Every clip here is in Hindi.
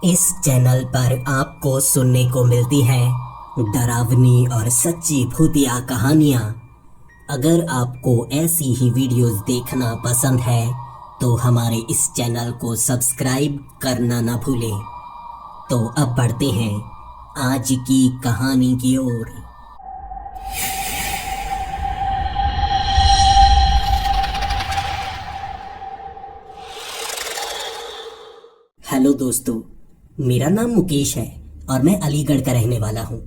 इस चैनल पर आपको सुनने को मिलती हैं डरावनी और सच्ची भूतिया कहानियाँ। अगर आपको ऐसी ही वीडियोस देखना पसंद है तो हमारे इस चैनल को सब्सक्राइब करना ना भूलें। तो अब बढ़ते हैं आज की कहानी की ओर। हेलो दोस्तों, मेरा नाम मुकेश है और मैं अलीगढ़ का रहने वाला हूँ।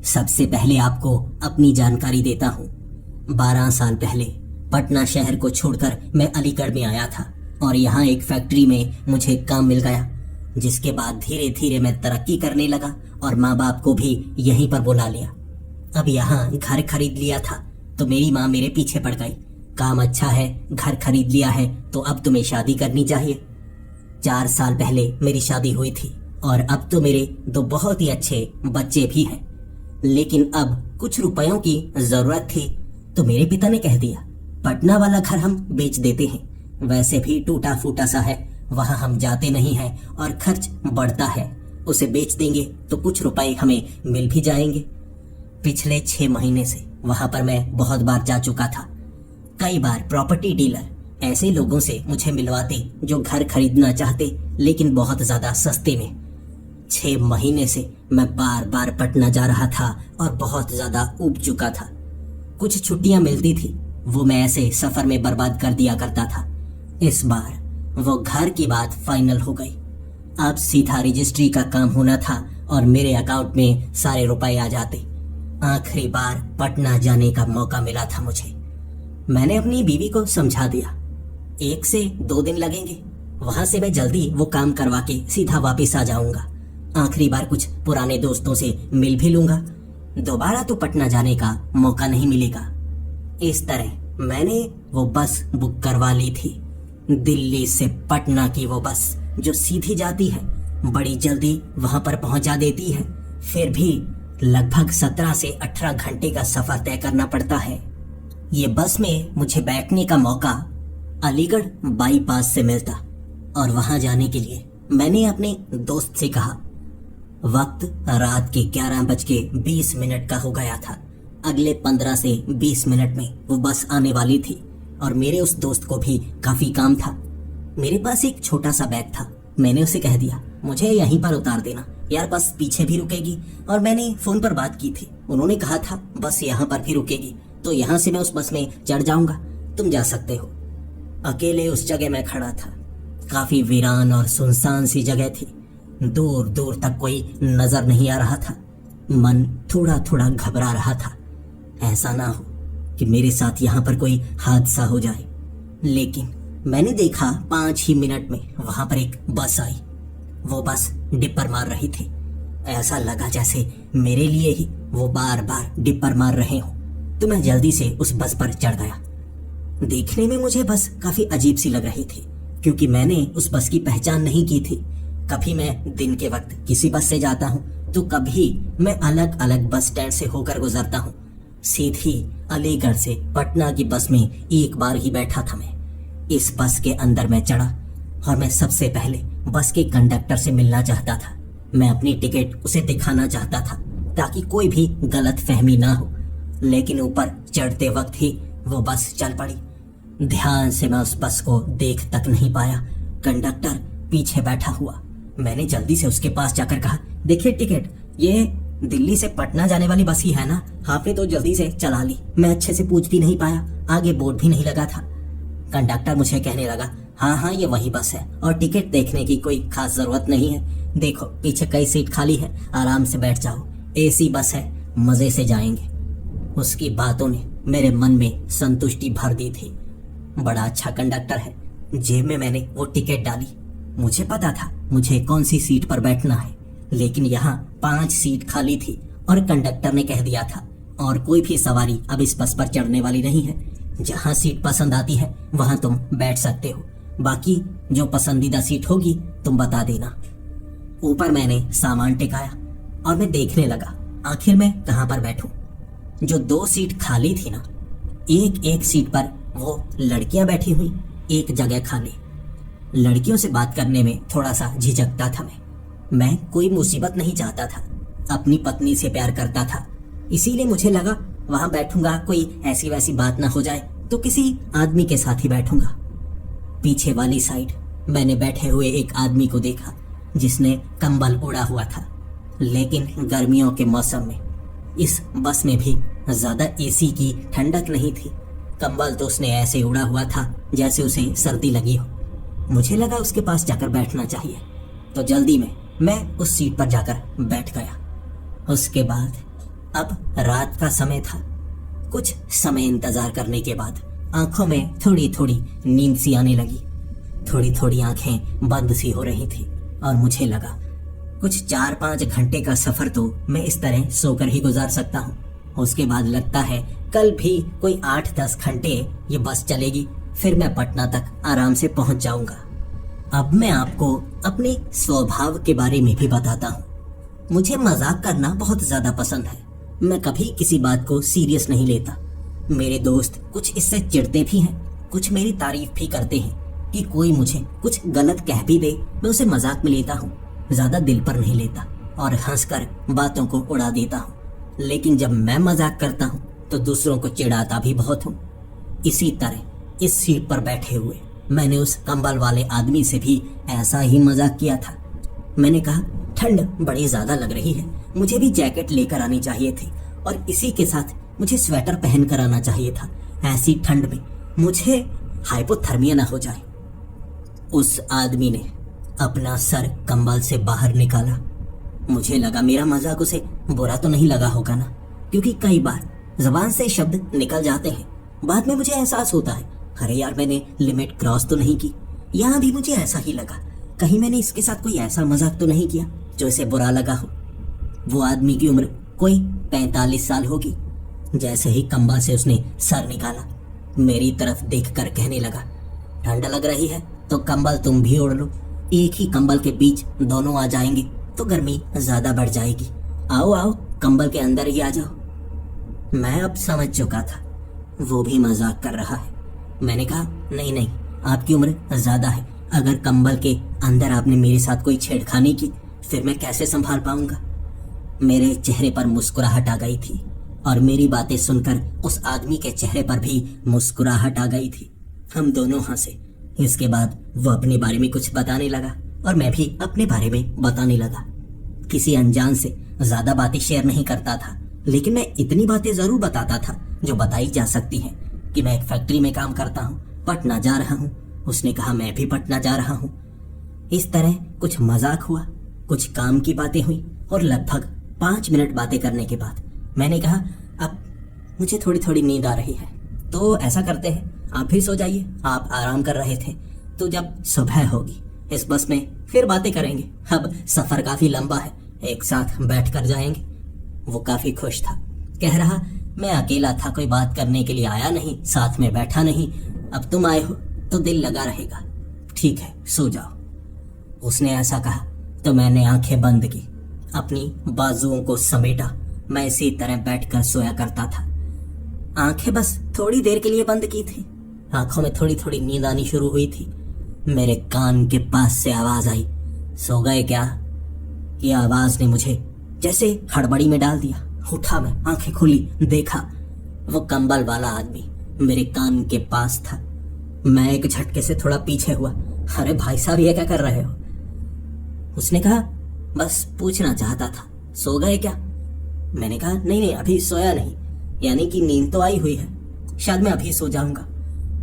सबसे पहले आपको अपनी जानकारी देता हूँ। 12 साल पहले पटना शहर को छोड़कर मैं अलीगढ़ में आया था और यहाँ एक फैक्ट्री में मुझे काम मिल गया, जिसके बाद धीरे धीरे मैं तरक्की करने लगा और माँ बाप को भी यहीं पर बुला लिया। अब यहाँ घर खरीद लिया था तो मेरी माँ मेरे पीछे पड़ गई। काम अच्छा है, घर खरीद लिया है तो अब तुम्हें शादी करनी चाहिए। 4 साल पहले मेरी शादी हुई थी और अब तो मेरे 2 बहुत ही अच्छे बच्चे भी हैं। लेकिन अब कुछ रुपयों की जरूरत थी तो मेरे पिता ने कह दिया, पटना वाला घर हम बेच देते हैं, वैसे भी टूटा फूटा सा है, वहां हम जाते नहीं हैं और खर्च बढ़ता है, उसे बेच देंगे तो कुछ रुपए हमें मिल भी जाएंगे। पिछले 6 महीने से वहां पर मैं बहुत बार जा चुका था। कई बार प्रॉपर्टी डीलर ऐसे लोगों से मुझे मिलवाते जो घर खरीदना चाहते लेकिन बहुत ज्यादा सस्ते में। 6 महीने से मैं बार बार पटना जा रहा था और बहुत ज्यादा ऊब चुका था। कुछ छुट्टियां मिलती थी वो मैं ऐसे सफर में बर्बाद कर दिया करता था। इस बार वो घर की बात फाइनल हो गई। अब सीधा रजिस्ट्री का काम होना था और मेरे अकाउंट में सारे रुपए आ जाते। आखिरी बार पटना जाने का मौका मिला था मुझे। मैंने अपनी बीवी को समझा दिया, 1 से 2 दिन लगेंगे, वहां से मैं जल्दी वो काम करवा के सीधा वापस आ जाऊंगा। आखिरी बार कुछ पुराने दोस्तों से मिल भी लूंगा, दोबारा तो पटना जाने का मौका नहीं मिलेगा। इस तरह मैंने वो बस बुक करवा ली थी, दिल्ली से पटना की वो बस जो सीधी जाती है, बड़ी जल्दी वहां पर पहुंचा देती है। फिर भी लगभग 17 से 18 घंटे का सफर तय करना पड़ता है। ये बस में मुझे बैठने का मौका अलीगढ़ बाईपास से मिलता और वहां जाने के लिए मैंने अपने दोस्त से कहा। वक्त रात के 11:20 का हो गया था। अगले 15 से 20 मिनट में वो बस आने वाली थी और मेरे उस दोस्त को भी काफी काम था। मेरे पास एक छोटा सा बैग था। मैंने उसे कह दिया, मुझे यहीं पर उतार देना यार, बस पीछे भी रुकेगी। और मैंने फोन पर बात की थी, उन्होंने कहा था बस यहाँ पर भी रुकेगी, तो यहाँ से मैं उस बस में चढ़ जाऊंगा, तुम जा सकते हो। अकेले उस जगह में खड़ा था। काफी वीरान और सुनसान सी जगह थी, दूर दूर तक कोई नजर नहीं आ रहा था। मन थोड़ा थोड़ा घबरा रहा था, ऐसा ना हो कि मेरे साथ यहाँ पर कोई हादसा हो जाए। लेकिन मैंने देखा 5 ही मिनट में वहां पर एक बस आई। वो बस डिप्पर मार रही थी। ऐसा लगा जैसे मेरे लिए ही वो बार बार डिप्पर मार रहे हो। तो मैं जल्दी से उस बस पर चढ़ गया। देखने में मुझे बस काफी अजीब सी लग रही थी, क्योंकि मैंने उस बस की पहचान नहीं की थी। कभी मैं दिन के वक्त किसी बस से जाता हूँ तो कभी मैं अलग अलग बस स्टैंड से होकर गुजरता हूँ। सीधी अलीगढ़ से पटना की बस में एक बार ही बैठा था मैं। इस बस के अंदर मैं चढ़ा और मैं सबसे पहले बस के कंडक्टर से मिलना चाहता था। मैं अपनी टिकट उसे दिखाना चाहता था ताकि कोई भी गलत फहमी ना हो। लेकिन ऊपर चढ़ते वक्त ही वो बस चल पड़ी। ध्यान से मैं उस बस को देख तक नहीं पाया। कंडक्टर पीछे बैठा हुआ। मैंने जल्दी से उसके पास जाकर कहा, देखिए टिकट, ये दिल्ली से पटना जाने वाली बस ही है ना? आपने तो जल्दी से चला ली। मैं अच्छे से पूछ भी नहीं पाया, आगे बोर्ड भी नहीं लगा था। कंडक्टर मुझे कहने लगा, हाँ ये वही बस है और टिकट देखने की कोई खास जरूरत नहीं है। देखो पीछे कई सीट खाली है, आराम से बैठ जाओ, AC बस है, मजे से जाएंगे। उसकी बातों ने मेरे मन में संतुष्टि भर दी थी। बड़ा अच्छा कंडक्टर है। जेब में मैंने वो टिकट डाली। मुझे पता था मुझे कौन सी सीट पर बैठना है, लेकिन यहाँ 5 सीट खाली थी और कंडक्टर ने कह दिया था और कोई भी सवारी अब इस बस पर चढ़ने वाली नहीं है। जहाँ सीट पसंद आती है वहां तुम बैठ सकते हो, बाकी जो पसंदीदा सीट होगी तुम बता देना। ऊपर मैंने सामान टिकाया और मैं देखने लगा आखिर मैं कहाँ पर बैठूं। जो 2 सीट खाली थी ना, एक सीट पर वो लड़कियां बैठी हुई, एक जगह खाली। लड़कियों से बात करने में थोड़ा सा झिझकता था मैं। मैं कोई मुसीबत नहीं चाहता था, अपनी पत्नी से प्यार करता था। इसीलिए मुझे लगा वहां बैठूंगा, कोई ऐसी वैसी बात ना हो जाए, तो किसी आदमी के साथ ही बैठूंगा। पीछे वाली साइड मैंने बैठे हुए एक आदमी को देखा जिसने कंबल ओढ़ा हुआ था। लेकिन गर्मियों के मौसम में इस बस में भी ज्यादा एसी की ठंडक नहीं थी। कंबल तो उसने ऐसे ओढ़ा हुआ था जैसे उसे सर्दी लगी हो। मुझे लगा उसके पास जाकर बैठना चाहिए, तो जल्दी में मैं उस सीट पर जाकर बैठ गया। उसके बाद अब रात का समय था। कुछ समय इंतजार करने के बाद आंखों में थोड़ी थोड़ी नींद सी आने लगी। थोड़ी थोड़ी आंखें बंद सी हो रही थी और मुझे लगा कुछ 4-5 घंटे का सफर तो मैं इस तरह सोकर ही गुजार सकता हूँ। उसके बाद लगता है कल भी कोई 8-10 घंटे ये बस चलेगी, फिर मैं पटना तक आराम से पहुंच जाऊंगा। अब मैं आपको अपने स्वभाव के बारे में भी बताता हूँ। मुझे मजाक करना बहुत ज्यादा पसंद है। मैं कभी किसी बात को सीरियस नहीं लेता। मेरे दोस्त कुछ इससे चिढ़ते भी हैं, कुछ मेरी तारीफ भी करते हैं कि कोई मुझे कुछ गलत कह भी दे, मैं उसे मजाक में लेता हूँ, ज्यादा दिल पर नहीं लेता और हंसकर बातों को उड़ा देता हूँ। लेकिन जब मैं मजाक करता हूँ तो दूसरों को चिढ़ाता भी बहुत हूँ। इसी तरह इस सीट पर बैठे हुए मैंने उस कंबल वाले आदमी से भी ऐसा ही मजाक किया था। मैंने कहा, ठंड बड़ी ज्यादा लग रही है, मुझे भी जैकेट लेकर आनी चाहिए थी और इसी के साथ मुझे स्वेटर पहन कर आना चाहिए था। ऐसी ठंड में मुझे हाइपोथर्मिया ना हो जाए। उस आदमी ने अपना सर कंबल से बाहर निकाला। मुझे लगा मेरा मजाक उसे बुरा तो नहीं लगा होगा ना, क्योंकि कई बार जबान से शब्द निकल जाते हैं। बाद में मुझे एहसास होता है, अरे यार मैंने लिमिट क्रॉस तो नहीं की। यहाँ भी मुझे ऐसा ही लगा, कहीं मैंने इसके साथ कोई ऐसा मजाक तो नहीं किया जो इसे बुरा लगा हो। वो आदमी की उम्र कोई 45 साल होगी। जैसे ही कंबल से उसने सर निकाला, मेरी तरफ देखकर कहने लगा, ठंड लग रही है तो कंबल तुम भी ओढ़ लो, एक ही कंबल के बीच दोनों आ जाएंगे तो गर्मी ज्यादा बढ़ जाएगी। आओ आओ, कंबल के अंदर ही आ जाओ। मैं अब समझ चुका था वो भी मजाक कर रहा है। मैंने कहा, नहीं नहीं, आपकी उम्र ज्यादा है, अगर कंबल के अंदर आपने मेरे साथ कोई छेड़खानी की फिर मैं कैसे संभाल पाऊंगा। मेरे चेहरे पर मुस्कुराहट आ गई थी और मेरी बातें सुनकर उस आदमी के चेहरे पर भी मुस्कुराहट आ गई थी। हम दोनों हंसे। इसके बाद वो अपने बारे में कुछ बताने लगा और मैं भी अपने बारे में बताने लगा। किसी अनजान से ज्यादा बातें शेयर नहीं करता था, लेकिन मैं इतनी बातें जरूर बताता था जो बताई जा सकती हैं, कि मैं एक फैक्ट्री में काम करता हूँ, पटना जा रहा हूँ। उसने कहा मैं भी पटना जा रहा हूँ। इस तरह कुछ मजाक हुआ, कुछ काम की बातें हुई और लगभग 5 मिनट बातें करने के बाद मैंने कहा, अब मुझे थोड़ी थोड़ी नींद आ रही है, तो ऐसा करते हैं आप भी सो जाइए, आप आराम कर रहे थे, तो जब सुबह होगी इस बस में फिर बातें करेंगे। अब सफर काफी लंबा है, एक साथ बैठ कर जाएंगे। वो काफी खुश था, कह रहा, मैं अकेला था, कोई बात करने के लिए आया नहीं, साथ में बैठा नहीं, अब तुम आए हो तो दिल लगा रहेगा। ठीक है, सो जाओ। उसने ऐसा कहा तो मैंने आंखें बंद की, अपनी बाजुओं को समेटा। मैं इसी तरह बैठकर सोया करता था। आंखें बस थोड़ी देर के लिए बंद की थी, आंखों में थोड़ी थोड़ी नींद आनी शुरू हुई थी। मेरे कान के पास से आवाज आई, सो गए क्या? ये आवाज ने मुझे जैसे हड़बड़ी में डाल दिया। उठा मैं, आंखें खुली, देखा वो कंबल वाला आदमी मेरे कान के पास था। मैं एक झटके से थोड़ा पीछे हुआ। अरे भाई साहब, ये क्या कर रहे हो? उसने कहा, बस पूछना चाहता था, सो गए क्या? मैंने कहा, नहीं नहीं, अभी सोया नहीं, यानी कि नींद तो आई हुई है, शायद मैं अभी सो जाऊंगा।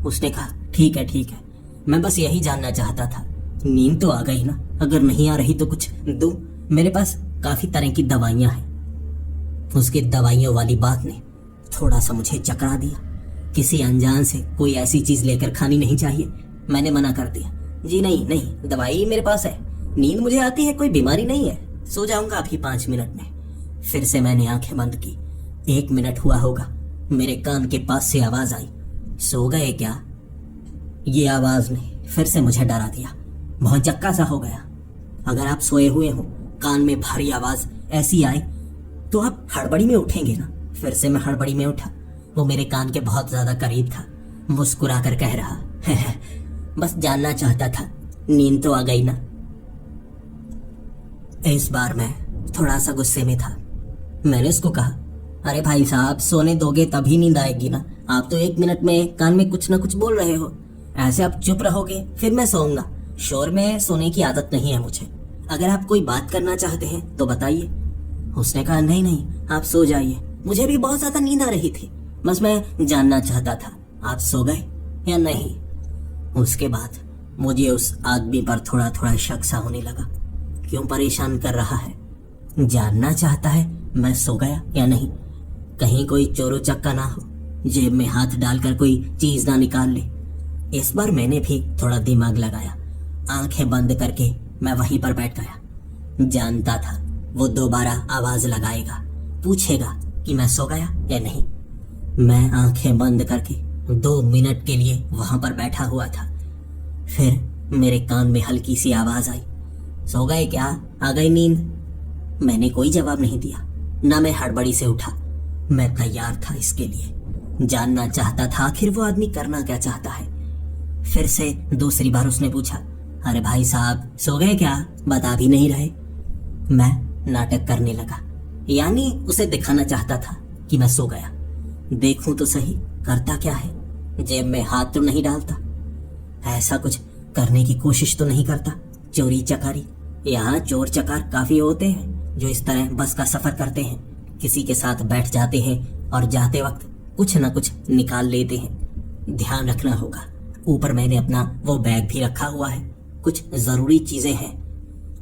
उसने कहा, ठीक है ठीक है, मैं बस यही जानना चाहता था, नींद तो आ गई ना, अगर नहीं आ रही तो कुछ दूं, मेरे पास काफी तरह की दवाइयां हैं। उसकी दवाइयों वाली बात ने थोड़ा सा मुझे चकरा दिया। किसी अनजान से कोई ऐसी चीज लेकर खानी नहीं चाहिए। मैंने मना कर दिया, जी नहीं नहीं, दवाई मेरे पास है, नींद मुझे आती है, कोई बीमारी नहीं है, सो जाऊंगा अभी 5 मिनट में। फिर से मैंने आंखें बंद की। 1 मिनट हुआ होगा, मेरे कान के पास से आवाज आई, सो गए क्या? ये आवाज ने फिर से मुझे डरा दिया, बहुत जक्का सा हो गया। अगर आप सोए हुए हो, कान में भारी आवाज ऐसी आए तो आप हड़बड़ी में उठेंगे ना। फिर से मैं हड़बड़ी में उठा। वो मेरे कान के बहुत ज्यादा करीब था, मुस्कुरा कर कह रहा, बस जानना चाहता था, नींद तो आ गई ना। इस बार मैं थोड़ा सा गुस्से में था। मैंने उसको कहा, अरे भाई साहब, सोने दोगे तभी नींद आएगी ना। आप तो 1 मिनट में कान में कुछ ना कुछ बोल रहे हो। ऐसे आप चुप रहोगे फिर मैं सोऊंगा। शोर में सोने की आदत नहीं है मुझे। अगर आप कोई बात करना चाहते हैं तो बताइए। उसने कहा, नहीं नहीं, आप सो जाइए। मुझे भी बहुत ज्यादा नींद आ रही थी। बस मैं जानना चाहता था आप सो गए या नहीं। उसके बाद मुझे उस आदमी पर थोड़ा थोड़ा शक सा होने लगा। क्यों परेशान कर रहा है? जानना चाहता है मैं सो गया या नहीं। कहीं कोई चोरो चक्का ना हो, जेब में हाथ डालकर कोई चीज ना निकाल ले। इस बार मैंने भी थोड़ा दिमाग लगाया। आंखें बंद करके मैं वहीं पर बैठ गया। जानता था वो दोबारा आवाज लगाएगा, पूछेगा कि मैं सो गया या नहीं। मैं आंखें बंद करके 2 मिनट के लिए वहां पर बैठा हुआ था। फिर मेरे कान में हल्की सी आवाज आई, सो गए क्या? आ गई नींद? मैंने कोई जवाब नहीं दिया, ना मैं हड़बड़ी से उठा। मैं तैयार था इसके लिए। जानना चाहता था आखिर वो आदमी करना क्या चाहता है। फिर से दूसरी बार उसने पूछा, अरे भाई साहब, सो गए क्या? बता भी नहीं रहे। मैं नाटक करने लगा, यानी उसे दिखाना चाहता था कि मैं सो गया। देखूं तो सही करता क्या है। जेब में हाथ तो नहीं डालता, ऐसा कुछ करने की कोशिश तो नहीं करता। चोरी चकारी, यहाँ चोर चकार काफी होते हैं जो इस तरह बस का सफर करते हैं। किसी के साथ बैठ जाते हैं और जाते वक्त कुछ न कुछ निकाल लेते हैं। ध्यान रखना होगा। ऊपर मैंने अपना वो बैग भी रखा हुआ है, कुछ जरूरी चीजें हैं।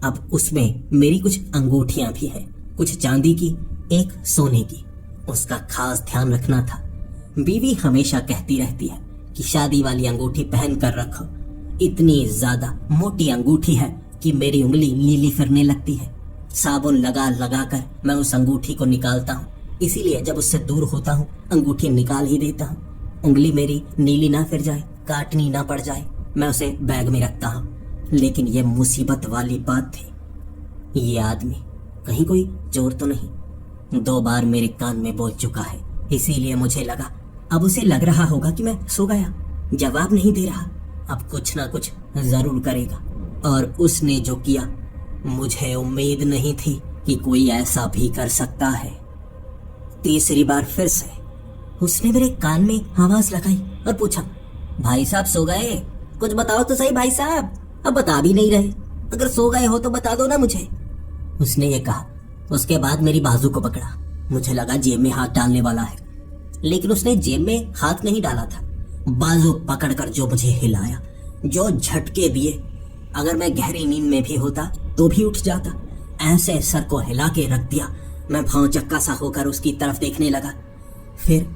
अब उसमें मेरी कुछ अंगूठियां भी हैं, कुछ चांदी की, एक सोने की। उसका खास ध्यान रखना था। बीवी हमेशा कहती रहती है कि शादी वाली अंगूठी पहन कर रखो। इतनी ज्यादा मोटी अंगूठी है कि मेरी उंगली नीली फिरने लगती है। साबुन लगा लगा कर मैं उस अंगूठी को निकालता हूँ, इसीलिए जब उससे दूर होता हूँ अंगूठी निकाल ही देता हूँ। उंगली मेरी नीली ना फिर जाए, काटनी ना पड़ जाए, मैं उसे बैग में रखता हूँ। लेकिन ये मुसीबत वाली बात थी, ये आदमी कहीं कोई चोर तो नहीं। 2 बार मेरे कान में बोल चुका है, इसीलिए मुझे लगा अब उसे लग रहा होगा कि मैं सो गया। जवाब नहीं दे रहा, अब कुछ ना कुछ जरूर करेगा। और उसने जो किया, मुझे उम्मीद नहीं थी कि कोई ऐसा भी कर सकता है। तीसरी बार फिर से उसने मेरे कान में आवाज लगाई और पूछा, भाई साहब सो गए? कुछ बताओ तो सही भाई साहब। अब बता भी नहीं रहे। अगर सो गए हो तो बता दो ना मुझे। उसने ये कहा। उसके बाद मेरी बाजू को पकड़ा। मुझे लगा जेब में हाथ डालने वाला है, लेकिन उसने जेब में हाथ नहीं डाला था। बाजू पकड़कर जो मुझे हिलाया, जो झटके दिए, अगर मैं गहरी नींद में भी होता तो भी उठ जाता। ऐसे सर को हिला के रख दिया। मैं भाव चक्का सा होकर उसकी तरफ देखने लगा। फिर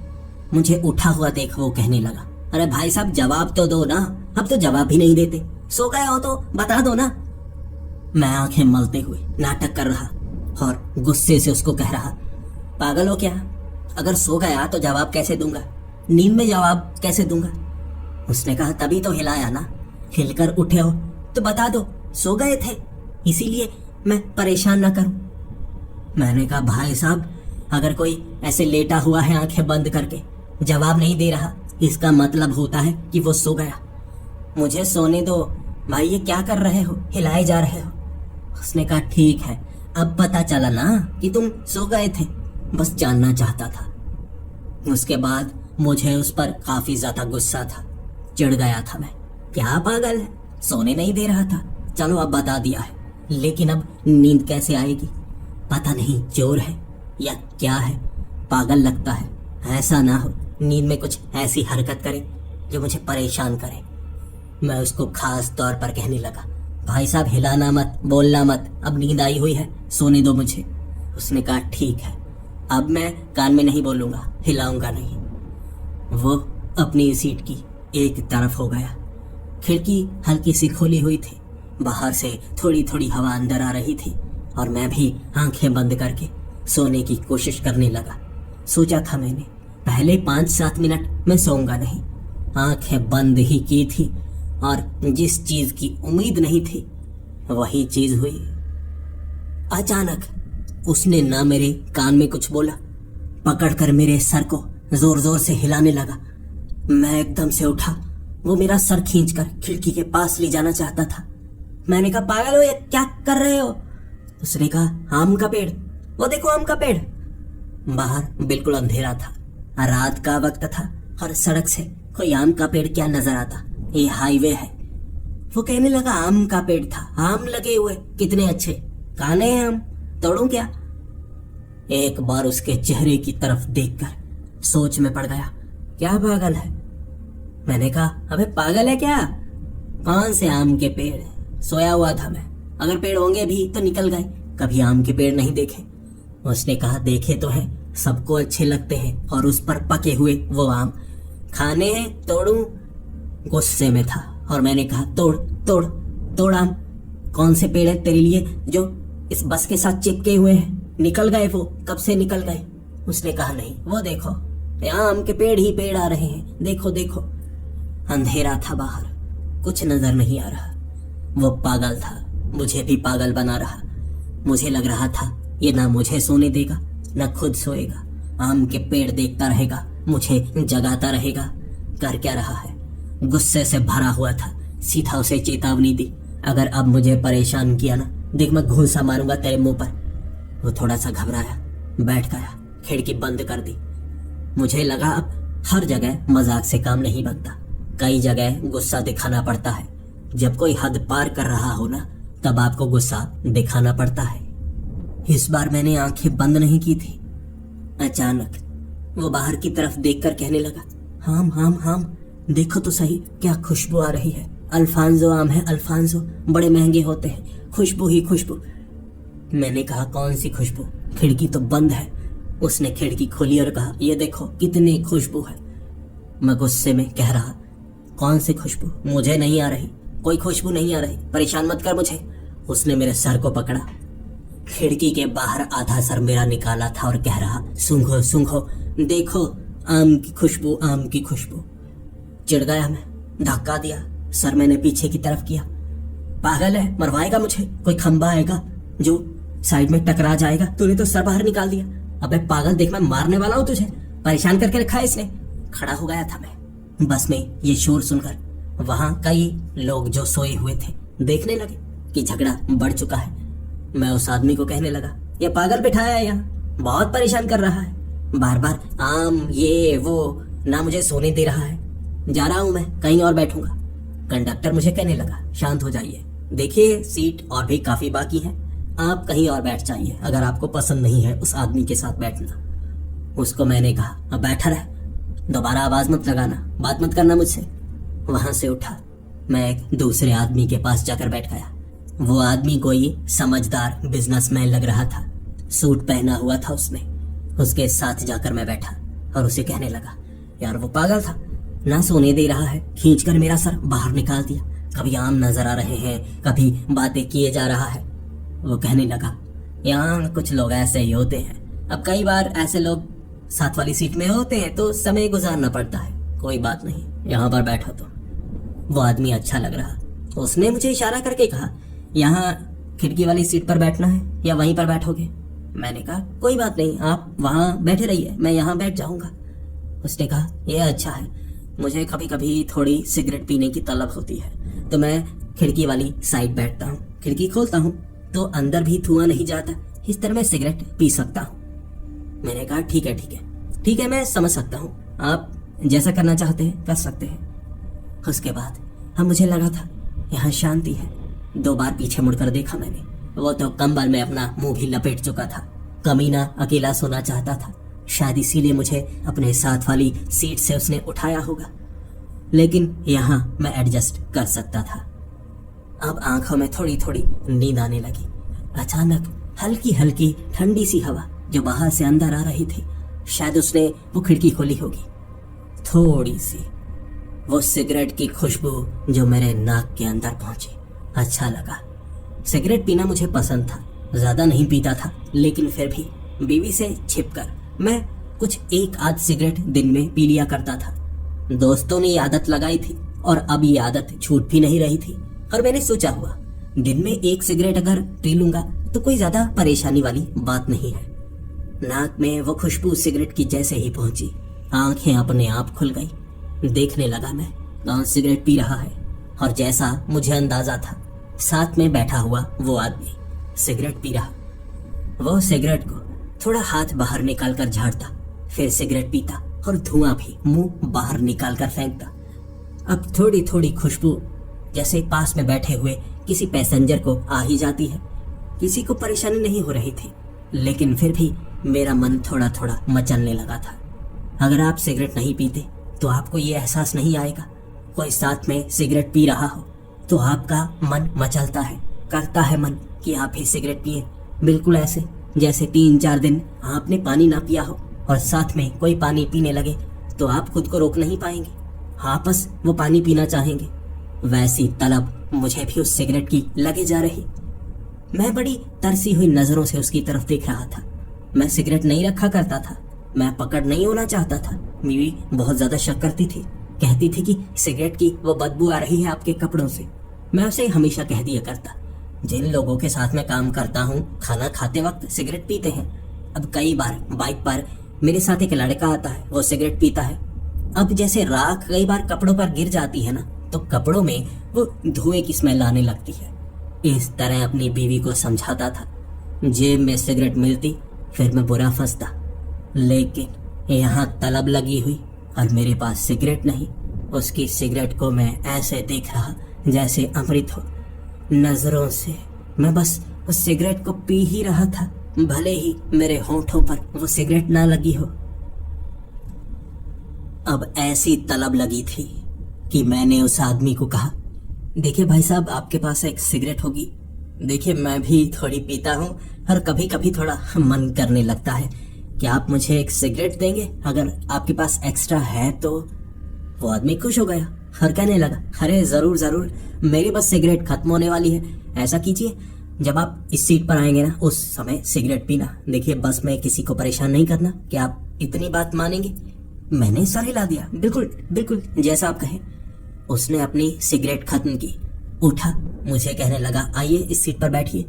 मुझे उठा हुआ देख वो कहने लगा, अरे भाई साहब जवाब तो दो ना। अब तो जवाब भी नहीं देते। सो गए हो तो बता दो ना। मैं आंखें मलते हुए नाटक कर रहा और गुस्से से उसको कह रहा, पागल हो क्या? अगर सो गया तो जवाब कैसे दूंगा? नींद में जवाब कैसे दूंगा? उसने कहा, तभी तो हिलाया ना। हिलकर उठे हो तो बता दो सो गए थे, इसीलिए मैं परेशान ना करूं। मैंने कहा, भाई साहब अगर कोई ऐसे लेटा हुआ है आंखें बंद करके, जवाब नहीं दे रहा, इसका मतलब होता है कि वो सो गया। मुझे सोने दो भाई, ये क्या कर रहे हो? हिलाए जा रहे हो। उसने कहा, ठीक है, अब पता चला ना कि तुम सो गए थे, बस जानना चाहता था। उसके बाद मुझे उस पर काफी ज्यादा गुस्सा था। चिढ़ गया था मैं। क्या पागल है, सोने नहीं दे रहा था, चलो अब बता दिया है, लेकिन अब नींद कैसे आएगी? पता नहीं चोर है या क्या है, पागल लगता है। ऐसा ना हो नींद में कुछ ऐसी हरकत करे जो मुझे परेशान करे। मैं उसको खास तौर पर कहने लगा, भाई साहब हिलाना मत, बोलना मत, अब नींद आई हुई है, सोने दो मुझे। उसने कहा, ठीक है, अब मैं कान में नहीं बोलूंगा, हिलाऊंगा नहीं। वो अपनी सीट की एक तरफ हो गया। खिड़की हल्की सी खोली हुई थी, बाहर से थोड़ी थोड़ी हवा अंदर आ रही थी और मैं भी आंखें बंद करके सोने की कोशिश करने लगा। सोचा था मैंने पहले 5-7 मिनट मैं सोऊंगा नहीं। आंखें बंद ही की थी और जिस चीज की उम्मीद नहीं थी वही चीज हुई। अचानक उसने ना मेरे कान में कुछ बोला, पकड़कर मेरे सर को जोर जोर से हिलाने लगा। मैं एकदम से उठा। वो मेरा सर खींचकर खिड़की के पास ले जाना चाहता था। मैंने कहा, पागल हो या क्या कर रहे हो? उसने कहा आम का पेड़, वो देखो आम का पेड़। बाहर बिल्कुल अंधेरा था, रात का वक्त था और सड़क से कोई आम का पेड़ क्या नजर आता, ये हाईवे है। वो कहने लगा आम का पेड़ था, आम लगे हुए कितने अच्छे, खाने हैं आम, तोड़ूं क्या? एक बार उसके चेहरे की तरफ देखकर सोच में पड़ गया, क्या पागल है? मैंने कहा अबे पागल है क्या, कौन से आम के पेड़, सोया हुआ था मैं, अगर पेड़ होंगे भी तो निकल गए, कभी आम के पेड़ नहीं देखे। उसने कहा देखे तो हैं, सबको अच्छे लगते हैं और उस पर पके हुए वो आम खाने हैं, तोड़ूं? गुस्से में था और मैंने कहा तोड़ तोड़ तोड़ आम। कौन से पेड़ है तेरे लिए जो इस बस के साथ चिपके हुए हैं, निकल गए वो, कब से निकल गए? उसने कहा नहीं, वो देखो यहाँ आम के पेड़ ही पेड़ आ रहे हैं, देखो देखो। अंधेरा था बाहर, कुछ नजर नहीं आ रहा। वो पागल था, मुझे भी पागल बना रहा। मुझे लग रहा था ये ना मुझे सोने देगा ना खुद सोएगा, आम के पेड़ देखता रहेगा, मुझे जगाता रहेगा। कर क्या रहा है? गुस्से से भरा हुआ था, सीधा उसे चेतावनी दी, अगर अब मुझे परेशान किया ना, देख मैं घूंसा मारूंगा तेरे मुंह पर। वो थोड़ा सा घबराया, बैठ गया, खिड़की बंद कर दी। मुझे लगा अब हर जगह मजाक से काम नहीं बनता, कई जगह गुस्सा दिखाना पड़ता है। जब कोई हद पार कर रहा हो ना, तब आपको गुस्सा दिखाना पड़ता है। इस बार मैंने आंखें बंद नहीं की थी। अचानक वो बाहर की तरफ देखकर कहने लगा, हाम हाम हाम, देखो तो सही क्या खुशबू आ रही है, अल्फांसो आम है, अल्फांसो, बड़े महंगे होते हैं, खुशबू ही खुशबू। मैंने कहा कौन सी खुशबू, खिड़की तो बंद है। उसने खिड़की खोली और कहा ये देखो कितनी खुशबू है। मैं गुस्से में कह रहा, कौन सी खुशबू, मुझे नहीं आ रही, कोई खुशबू नहीं आ रही, परेशान मत कर मुझे। उसने मेरे सर को पकड़ा, खिड़की के बाहर आधा सर मेरा निकाला था और कह रहा, सूंघो सूंघो, देखो आम की खुशबू, आम की खुशबू। चिढ़ गया मैं, धक्का दिया, सर मैंने पीछे की तरफ किया। पागल है, मरवाएगा मुझे, कोई खंबा आएगा जो साइड में टकरा जाएगा, तूने तो सर बाहर निकाल दिया। अबे पागल, देख मैं मारने वाला हूँ तुझे, परेशान करके रखा है इसने। खड़ा हो गया था मैं, बस में ये शोर सुनकर। वहां कई लोग जो सोए हुए थे देखने लगे कि झगड़ा बढ़ चुका है। मैं उस आदमी को कहने लगा, ये पागल बिठाया है यहाँ, बहुत परेशान कर रहा है, बार बार आम ये वो, ना मुझे सोने दे रहा है, जा रहा हूं मैं, कहीं और बैठूंगा। कंडक्टर मुझे कहने लगा, शांत हो जाइए, देखिए सीट और भी काफी बाकी है, आप कहीं और बैठ जाइए अगर आपको पसंद नहीं है उस आदमी के साथ बैठना। उसको मैंने कहा, अब बैठा रह, दोबारा आवाज मत लगाना, बात मत करना मुझसे। वहां से उठा, मैं एक दूसरे आदमी के पास जाकर बैठ गया। वो आदमी कोई समझदार बिजनेसमैन लग रहा था, सूट पहना हुआ था उसने। उसके साथ जाकर मैं बैठा और उसे कहने लगा, यार वो पागल था, ना सोने दे रहा है, खींचकर मेरा सर बाहर निकाल दिया, कभी आम नजर आ रहे हैं, कभी बातें किए जा रहा है। वो कहने लगा, यहाँ कुछ लोग ऐसे ही होते हैं, अब कई बार ऐसे लोग साथ वाली सीट में होते हैं तो समय गुजारना पड़ता है, कोई बात नहीं, यहाँ पर बैठो। तो वो आदमी अच्छा लग रहा, उसने मुझे इशारा करके कहा, यहाँ खिड़की वाली सीट पर बैठना है या वहीं पर बैठोगे? मैंने कहा कोई बात नहीं, आप वहां बैठे रहिए, मैं यहाँ बैठ जाऊंगा। उसने कहा यह अच्छा है, मुझे कभी कभी थोड़ी सिगरेट पीने की तलब होती है तो मैं खिड़की वाली साइड बैठता हूँ, खिड़की खोलता हूँ तो अंदर भी धुआं नहीं जाता, इस तरह मैं सिगरेट पी सकता हूँ। मैंने कहा ठीक है ठीक है ठीक है, मैं समझ सकता हूँ, आप जैसा करना चाहते हैं कर सकते हैं। उसके बाद हम मुझे लगा था यहाँ शांति है। 2 बार पीछे मुड़कर देखा मैंने, वो तो कंबल में अपना मुंह भी लपेट चुका था, कमीना अकेला सोना चाहता था, शायद इसीलिए मुझे अपने साथ वाली सीट से उसने उठाया होगा, लेकिन यहाँ मैं एडजस्ट कर सकता था। अब आंखों में थोड़ी थोड़ी नींद आने लगी। अचानक हल्की हल्की ठंडी सी हवा जो बाहर से अंदर आ रही थी, शायद उसने वो खिड़की खोली होगी, थोड़ी सी वो सिगरेट की खुशबू जो मेरे नाक के अंदर पहुंची, अच्छा लगा। सिगरेट पीना मुझे पसंद था, ज्यादा नहीं पीता था, लेकिन फिर भी बीवी से छिपकर मैं कुछ 1 आध सिगरेट दिन में पी लिया करता था। दोस्तों ने ये आदत लगाई थी और अब ये आदत छूट भी नहीं रही थी, और मैंने सोचा हुआ दिन में 1 सिगरेट अगर पी लूंगा तो कोई ज्यादा परेशानी वाली बात नहीं है। नाक में वो खुशबू सिगरेट की जैसे ही पहुंची, आंखें अपने आप खुल गई। देखने लगा मैं कौन सिगरेट पी रहा है, और जैसा मुझे अंदाजा था, साथ में बैठा हुआ वो आदमी सिगरेट पी रहा। वो सिगरेट को थोड़ा हाथ बाहर निकालकर झाड़ता, फिर सिगरेट पीता और धुआं भी मुंह बाहर निकालकर फेंकता। अब थोड़ी थोड़ी खुशबू जैसे पास में बैठे हुए किसी पैसेंजर को आ ही जाती है। किसी को परेशानी नहीं हो रही थी, लेकिन फिर भी मेरा मन थोड़ा थोड़ा मचलने लगा था। अगर आप सिगरेट नहीं पीते तो आपको ये एहसास नहीं आएगा। कोई साथ में सिगरेट पी रहा हो तो आपका मन मचलता है, करता है मन कि आप भी सिगरेट पिए। बिल्कुल ऐसे जैसे 3-4 दिन आपने पानी ना पिया हो और साथ में कोई पानी पीने लगे तो आप खुद को रोक नहीं पाएंगे, आप बस वो पानी पीना चाहेंगे। वैसी तलब मुझे भी उस सिगरेट की लगे जा रही। मैं बड़ी तरसी हुई नजरों से उसकी तरफ देख रहा था। मैं सिगरेट नहीं रखा करता था, मैं पकड़ नहीं होना चाहता था। बीवी बहुत ज्यादा शक करती थी, कहती थी कि सिगरेट की वो बदबू आ रही है आपके कपड़ों से। मैं उसे हमेशा कह दिया करता, जिन लोगों के साथ मैं काम करता हूँ खाना खाते वक्त सिगरेट पीते हैं। अब कई बार बाइक पर मेरे साथ एक लड़का आता है, वो सिगरेट पीता है। अब जैसे राख कई बार कपड़ों पर गिर जाती है ना, तो कपड़ों में वो धुएं की स्मेल आने लगती है। इस तरह अपनी बीवी को समझाता था। जेब में सिगरेट मिलती फिर मैं बुरा फंसता, लेकिन यहाँ तलब लगी हुई और मेरे पास सिगरेट नहीं। उसकी सिगरेट को मैं ऐसे देख रहा जैसे अमृत हो। नजरों से मैं बस उस सिगरेट को पी ही रहा था, भले ही मेरे होंठों पर वो सिगरेट ना लगी हो। अब ऐसी तलब लगी थी कि मैंने उस आदमी को कहा, देखिए भाई साहब, आपके पास एक सिगरेट होगी? देखिए मैं भी थोड़ी पीता हूँ और कभी कभी थोड़ा मन करने लगता है, क्या आप मुझे एक सिगरेट देंगे? अगर आपके पास एक्स्ट्रा है तो। वो आदमी खुश हो गया और कहने लगा, अरे जरूर जरूर, मेरी बस सिगरेट खत्म होने वाली है। ऐसा कीजिए, जब आप इस सीट पर आएंगे ना, उस समय सिगरेट पीना। देखिए बस में किसी को परेशान नहीं करना, क्या आप इतनी बात मानेंगे? मैंने सर हिला दिया, बिल्कुल बिल्कुल जैसा आप कहें। उसने अपनी सिगरेट खत्म की, उठा, मुझे कहने लगा, आइए इस सीट पर बैठिए।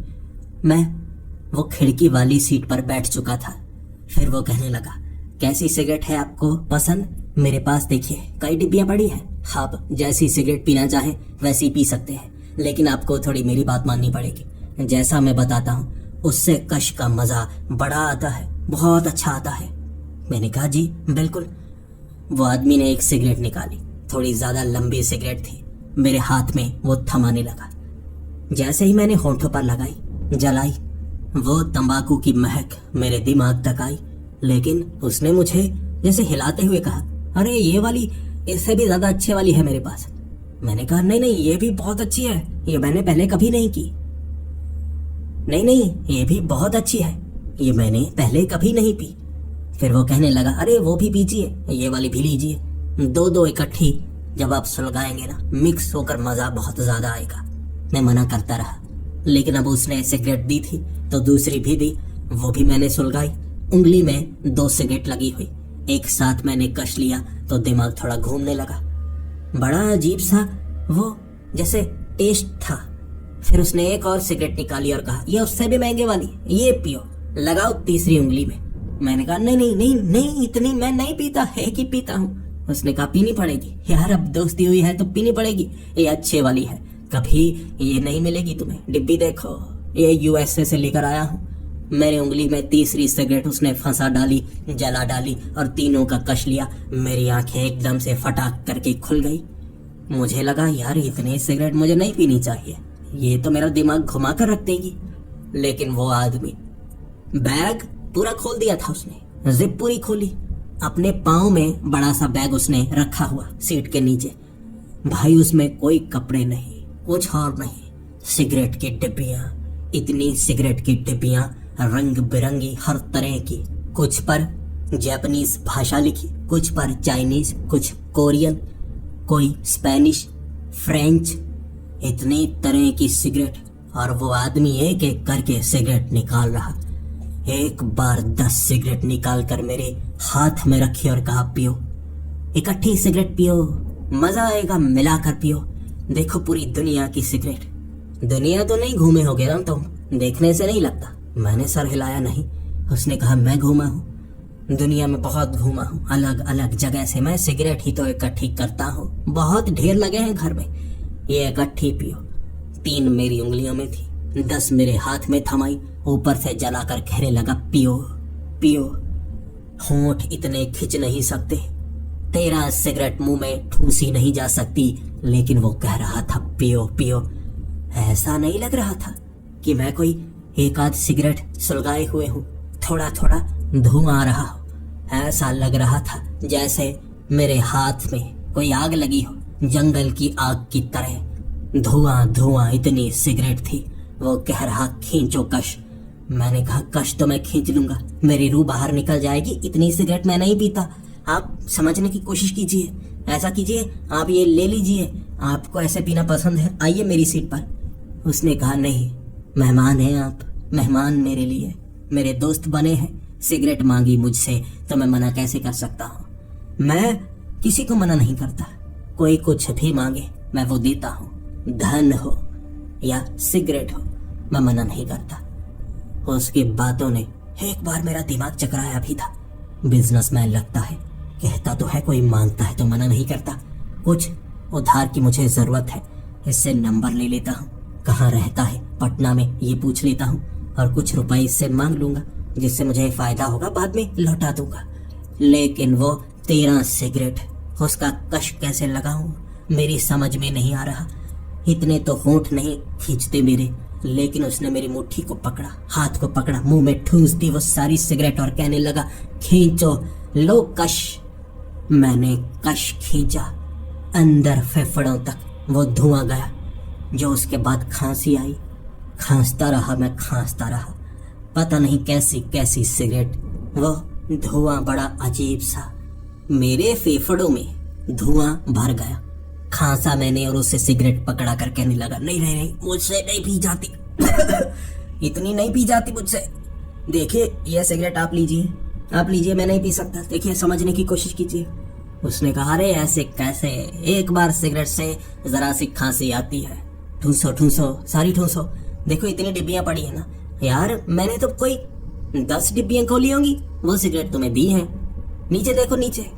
मैं वो खिड़की वाली सीट पर बैठ चुका था। फिर वो कहने लगा, कैसी सिगरेट है आपको पसंद? मेरे पास देखिए कई डिब्बियां पड़ी हैं, आप जैसी सिगरेट पीना चाहें वैसी पी सकते हैं, लेकिन आपको थोड़ी मेरी बात माननी पड़ेगी। जैसा मैं बताता हूँ उससे कश का मजा बड़ा आता है, बहुत अच्छा आता है। मैंने कहा, जी बिल्कुल। वो आदमी ने एक सिगरेट निकाली, थोड़ी ज्यादा लंबी सिगरेट थी। मेरे हाथ में वो थमाने लगा। जैसे ही मैंने होंठों पर लगाई, जलाई, वो तंबाकू की महक मेरे दिमाग तक आई। लेकिन उसने मुझे जैसे हिलाते हुए कहा, अरे ये वाली इससे भी ज्यादा अच्छे वाली है मेरे पास। मैंने कहा, नहीं नहीं, ये भी बहुत अच्छी है, ये मैंने पहले कभी नहीं की। नहीं नहीं, ये भी बहुत अच्छी है, ये मैंने पहले कभी नहीं पी। फिर वो कहने लगा, अरे वो भी पीजिए, ये वाली भी लीजिए। दो दो इकट्ठी जब आप सुलगाएंगे ना, मिक्स होकर मजा बहुत ज्यादा आएगा। मैं मना करता रहा, लेकिन अब उसने सिगरेट दी थी तो दूसरी भी दी, वो भी मैंने सुलगाई। उंगली में 2 सिगरेट लगी हुई, एक साथ मैंने कश लिया तो दिमाग थोड़ा घूमने लगा। बड़ा अजीब सा वो जैसे टेस्ट था। फिर उसने एक और सिगरेट निकाली और कहा, ये उससे भी महंगे वाली, ये पियो, लगाओ तीसरी उंगली में। मैंने कहा, नहीं नहीं नहीं नहीं, इतनी मैं नहीं पीता, है कि पीता हूँ। उसने कहा, पीनी पड़ेगी यार, अब दोस्ती हुई है तो पीनी पड़ेगी, ये अच्छे वाली है, कभी ये नहीं मिलेगी तुम्हें। डिब्बी देखो, ये यूएसए से लेकर आया हूँ। मेरी उंगली में तीसरी सिगरेट उसने फंसा डाली, जला डाली और तीनों का कश लिया। मेरी आंखें एकदम से फटाक करके खुल गई। मुझे लगा, यार इतनी सिगरेट मुझे नहीं पीनी चाहिए, ये तो मेरा दिमाग घुमा कर रख देगी। लेकिन वो आदमी, बैग पूरा खोल दिया था उसने, जिप पूरी खोली, अपने पाँव में बड़ा सा बैग उसने रखा हुआ सीट के नीचे। भाई उसमें कोई कपड़े नहीं, कुछ और नहीं, सिगरेट की डिब्बियां, इतनी सिगरेट की डिब्बियां रंग बिरंगी, हर तरह की। कुछ पर जापानीज भाषा लिखी, कुछ पर चाइनीज, कुछ कोरियन, कोई स्पेनिश, फ्रेंच, इतनी तरह की सिगरेट। और वो आदमी एक एक करके सिगरेट निकाल रहा। एक बार 10 सिगरेट निकाल कर मेरे हाथ में रखी और कहा, पियो, इकट्ठी सिगरेट पियो, मजा आएगा, मिलाकर पियो, देखो पूरी दुनिया की सिगरेट। दुनिया तो नहीं घूमे होगे ना तुम, देखने से नहीं लगता। मैंने सर हिलाया, नहीं। उसने कहा, मैं घूमा हूँ, दुनिया में बहुत घूमा हूँ, अलग अलग जगह से। मैं सिगरेट ही तो इकट्ठी करता हूँ, बहुत ढेर लगे हैं घर में, ये इकट्ठी पियो। 3 मेरी उंगलियों में थी, 10 मेरे हाथ में थमाई, ऊपर से जलाकर कहने लगा पियो पियो। होंठ इतने खिंच नहीं सकते, 13 सिगरेट मुंह में ठूसी नहीं जा सकती, लेकिन वो कह रहा था पियो पियो। ऐसा नहीं लग रहा था कि मैं कोई एक आध सिगरेट सुलगाए हुए हूँ, थोड़ा थोड़ा धुआं आ रहा हो। ऐसा लग रहा था जैसे मेरे हाथ में कोई आग लगी हो, जंगल की आग की तरह धुआं धुआं इतनी सिगरेट थी। वो कह रहा खींचो कश। मैंने कहा कश तो मैं खींच लूंगा, मेरी रूह बाहर निकल जाएगी, इतनी सिगरेट मैं नहीं पीता। आप समझने की कोशिश कीजिए, ऐसा कीजिए, आप ये ले लीजिए, आपको ऐसे पीना पसंद है, आइए मेरी सीट पर। उसने कहा नहीं, मेहमान हैं आप, मेहमान मेरे लिए, मेरे दोस्त बने हैं। सिगरेट मांगी मुझसे तो मैं मना कैसे कर सकता हूँ? मैं किसी को मना नहीं करता, कोई कुछ भी मांगे मैं वो देता हूँ, धन हो या सिगरेट हो, मैं मना नहीं करता। उसकी बातों ने एक बार मेरा दिमाग चकराया भी था। बिजनेसमैन लगता है, कहता तो है कोई मांगता है तो मना नहीं करता। कुछ उधार की मुझे जरूरत है, इससे नंबर ले लेता हूँ, कहाँ रहता है पटना में ये पूछ लेता हूँ, और कुछ रुपए इससे मांग लूंगा, जिससे मुझे फायदा होगा, बाद में लौटा दूंगा। लेकिन वो 13 सिगरेट, उसका कश कैसे लगाऊं मेरी समझ में नहीं आ रहा। इतने तो होंठ नहीं खींचते मेरे, लेकिन उसने मेरी मुट्ठी को पकड़ा, हाथ को पकड़ा, मुंह में ठूस दी वो सारी सिगरेट और कहने लगा खींचो, लो कश। मैंने कश खींचा, अंदर फेफड़ों तक वो धुआं गया, जो उसके बाद खांसी आई। खांसता रहा मैं, खांसता रहा, पता नहीं कैसी कैसी सिगरेट, वो धुआं बड़ा अजीब सा, मेरे फेफड़ों में धुआं भर गया। खांसा मैंने और उससे सिगरेट पकड़ा कर कहने लगा नहीं नहीं नहीं, मुझसे नहीं पी जाती इतनी नहीं पी जाती मुझसे। देखिए यह सिगरेट आप लीजिए, आप लीजिए, मैं नहीं पी सकता, देखिए समझने की कोशिश कीजिए। उसने कहा अरे ऐसे कैसे, एक बार सिगरेट से जरा सी खांसी आती है, ठूसो ठूसो, सारी ठूसो, देखो इतनी डिब्बियां पड़ी है ना। यार मैंने तो कोई 10 डिब्बियां खोली होंगी, वो सिगरेट तुम्हें दी है, नीचे देखो नीचे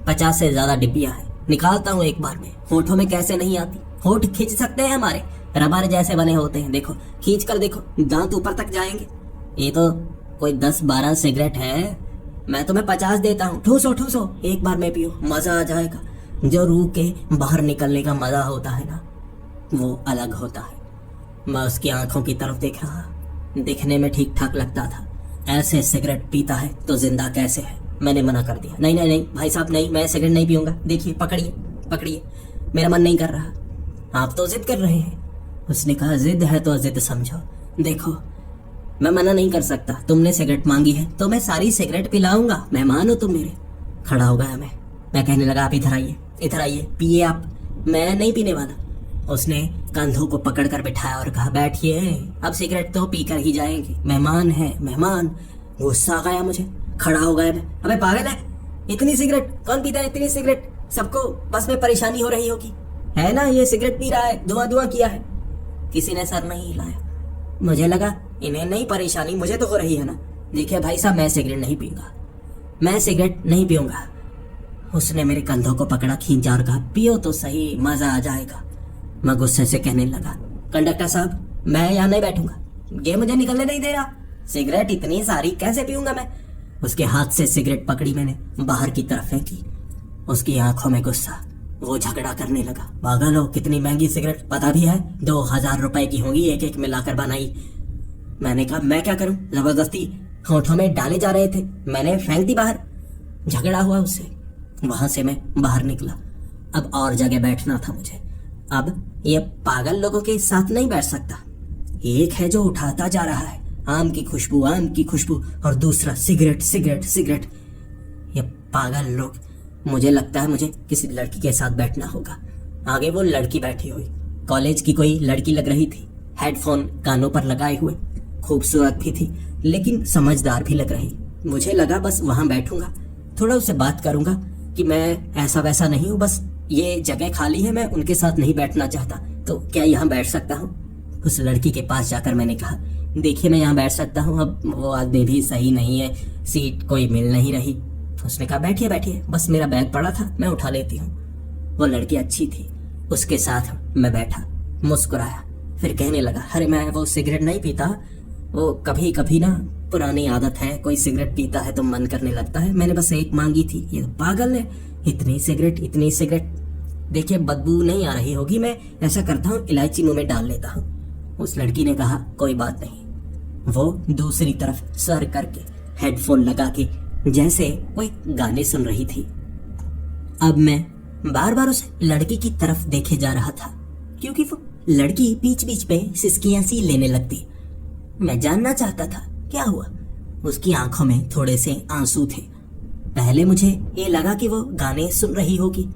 50 से ज्यादा डिब्बियां हैं, निकालता हूँ एक बार में। होठों में कैसे नहीं आती, होठ खींच सकते हैं हमारे, रबर जैसे बने होते हैं, देखो खींच कर देखो, दांत ऊपर तक जाएंगे। ये तो कोई 10-12 सिगरेट है, मैं तुम्हें 50 देता हूँ, ठूसो ठूसो, एक बार में पियो, मजा आ जाएगा। जो रूह के बाहर निकलने का मजा होता है ना, वो अलग होता है। मैं उसकी आंखों की तरफ देख रहा, दिखने में ठीक ठाक लगता था, ऐसे सिगरेट पीता है तो जिंदा कैसे है। मैंने मना कर दिया, नहीं नहीं नहीं भाई साहब नहीं, मैं सिगरेट नहीं पीऊंगा, देखिए पकड़िए पकड़िए, मेरा मन नहीं कर रहा। आप तो जिद कर रहे हैं। उसने कहा जिद है तो जिद समझो, देखो मैं मना नहीं कर सकता, तुमने सिगरेट मांगी है तो मैं सारी सिगरेट पिलाऊंगा, मेहमान हो तुम मेरे। खड़ा हो गया मैं कहने लगा आप इधर आइए, इधर आइए, पिए आप, मैं नहीं पीने वाला। उसने कंधों को पकड़ कर बिठाया और कहा बैठिए, अब सिगरेट तो पीकर ही जाएंगे, मेहमान है मेहमान। गुस्सा आ गया मुझे, खड़ा हो गया मैं, अबे पागल है, इतनी सिगरेट कौन पीता है, इतनी सिगरेट, सबको बस में परेशानी हो रही होगी, है ना, ये सिगरेट पी रहा है, धुआं धुआं किया है। किसी ने सर नहीं हिलाया, मुझे लगा इन्हें नहीं परेशानी, मुझे तो हो रही है ना। देखिए भाई साहब मैं सिगरेट नहीं पीऊंगा, मैं सिगरेट नहीं पीऊंगा। उसने मेरे कंधों को पकड़ा, खींचा और कहा पियो तो सही, मजा आ जाएगा। मैं गुस्से से कहने लगा कंडक्टर साहब मैं यहाँ नहीं बैठूंगा, ये मुझे निकलने नहीं दे रहा, सिगरेट इतनी सारी कैसे पीऊंगा मैं। उसके हाथ से सिगरेट पकड़ी मैंने, बाहर की तरफ फेंकी। उसकी आंखों में गुस्सा, वो झगड़ा करने लगा, पागल हो, कितनी महंगी सिगरेट पता भी है, 2000 रुपए की होंगी, एक एक मिलाकर बनाई। मैंने कहा मैं क्या करूं, जबरदस्ती होठों में डाले जा रहे थे, मैंने फेंक दी बाहर। झगड़ा हुआ उससे, वहां से मैं बाहर निकला। अब और जगह बैठना था मुझे, अब ये पागल लोगों के साथ नहीं बैठ सकता। एक है जो उठाता जा रहा है आम की खुशबू, आम की खुशबू, और दूसरा सिगरेट सिगरेट सिगरेट। ये पागल लोग, मुझे लगता है मुझे किसी लड़की के साथ बैठना होगा। आगे वो लड़की बैठी हुई, कॉलेज की कोई लड़की लग रही थी, हेडफोन कानों पर लगाए हुए, खूबसूरत भी थी लेकिन समझदार भी लग रही। मुझे लगा बस वहां बैठूंगा, थोड़ा उससे बात करूंगा कि मैं ऐसा वैसा नहीं हूँ, बस ये जगह खाली है, मैं उनके साथ नहीं बैठना चाहता, तो क्या यहाँ बैठ सकता हूँ। उस लड़की के पास जाकर मैंने कहा देखिए मैं यहाँ बैठ सकता हूँ, अब वो आदमी भी सही नहीं है, सीट कोई मिल नहीं रही। उसने कहा बैठिए बैठिए, बस मेरा बैग पड़ा था मैं उठा लेती हूँ। वो लड़की अच्छी थी, उसके साथ मैं बैठा, मुस्कुराया, फिर कहने लगा, अरे मैं वो सिगरेट नहीं पीता, वो कभी कभी ना पुरानी आदत है, कोई सिगरेट पीता है तो मन करने लगता है, मैंने बस एक मांगी थी। ये पागल है, इतनी सिगरेट इतनी सिगरेट, देखिए बदबू नहीं आ रही होगी, मैं ऐसा करता हूँ इलायची मुंह में डाल लेता हूँ। उस लड़की ने कहा, कोई बात नहीं। वो दूसरी तरफ सर करके हेडफोन लगा के जैसे कोई गाने सुन रही थी। अब मैं बार बार उस लड़की की तरफ देखे जा रहा था, क्योंकि वो लड़की बीच बीच पे सिसकियां सी लेने लगती। मैं जानना चाहता था क्या हुआ। उसकी आंखों में थोड़े से आंसू थे। पहले मुझे ये लगा कि वो गाने सुन रही होगी,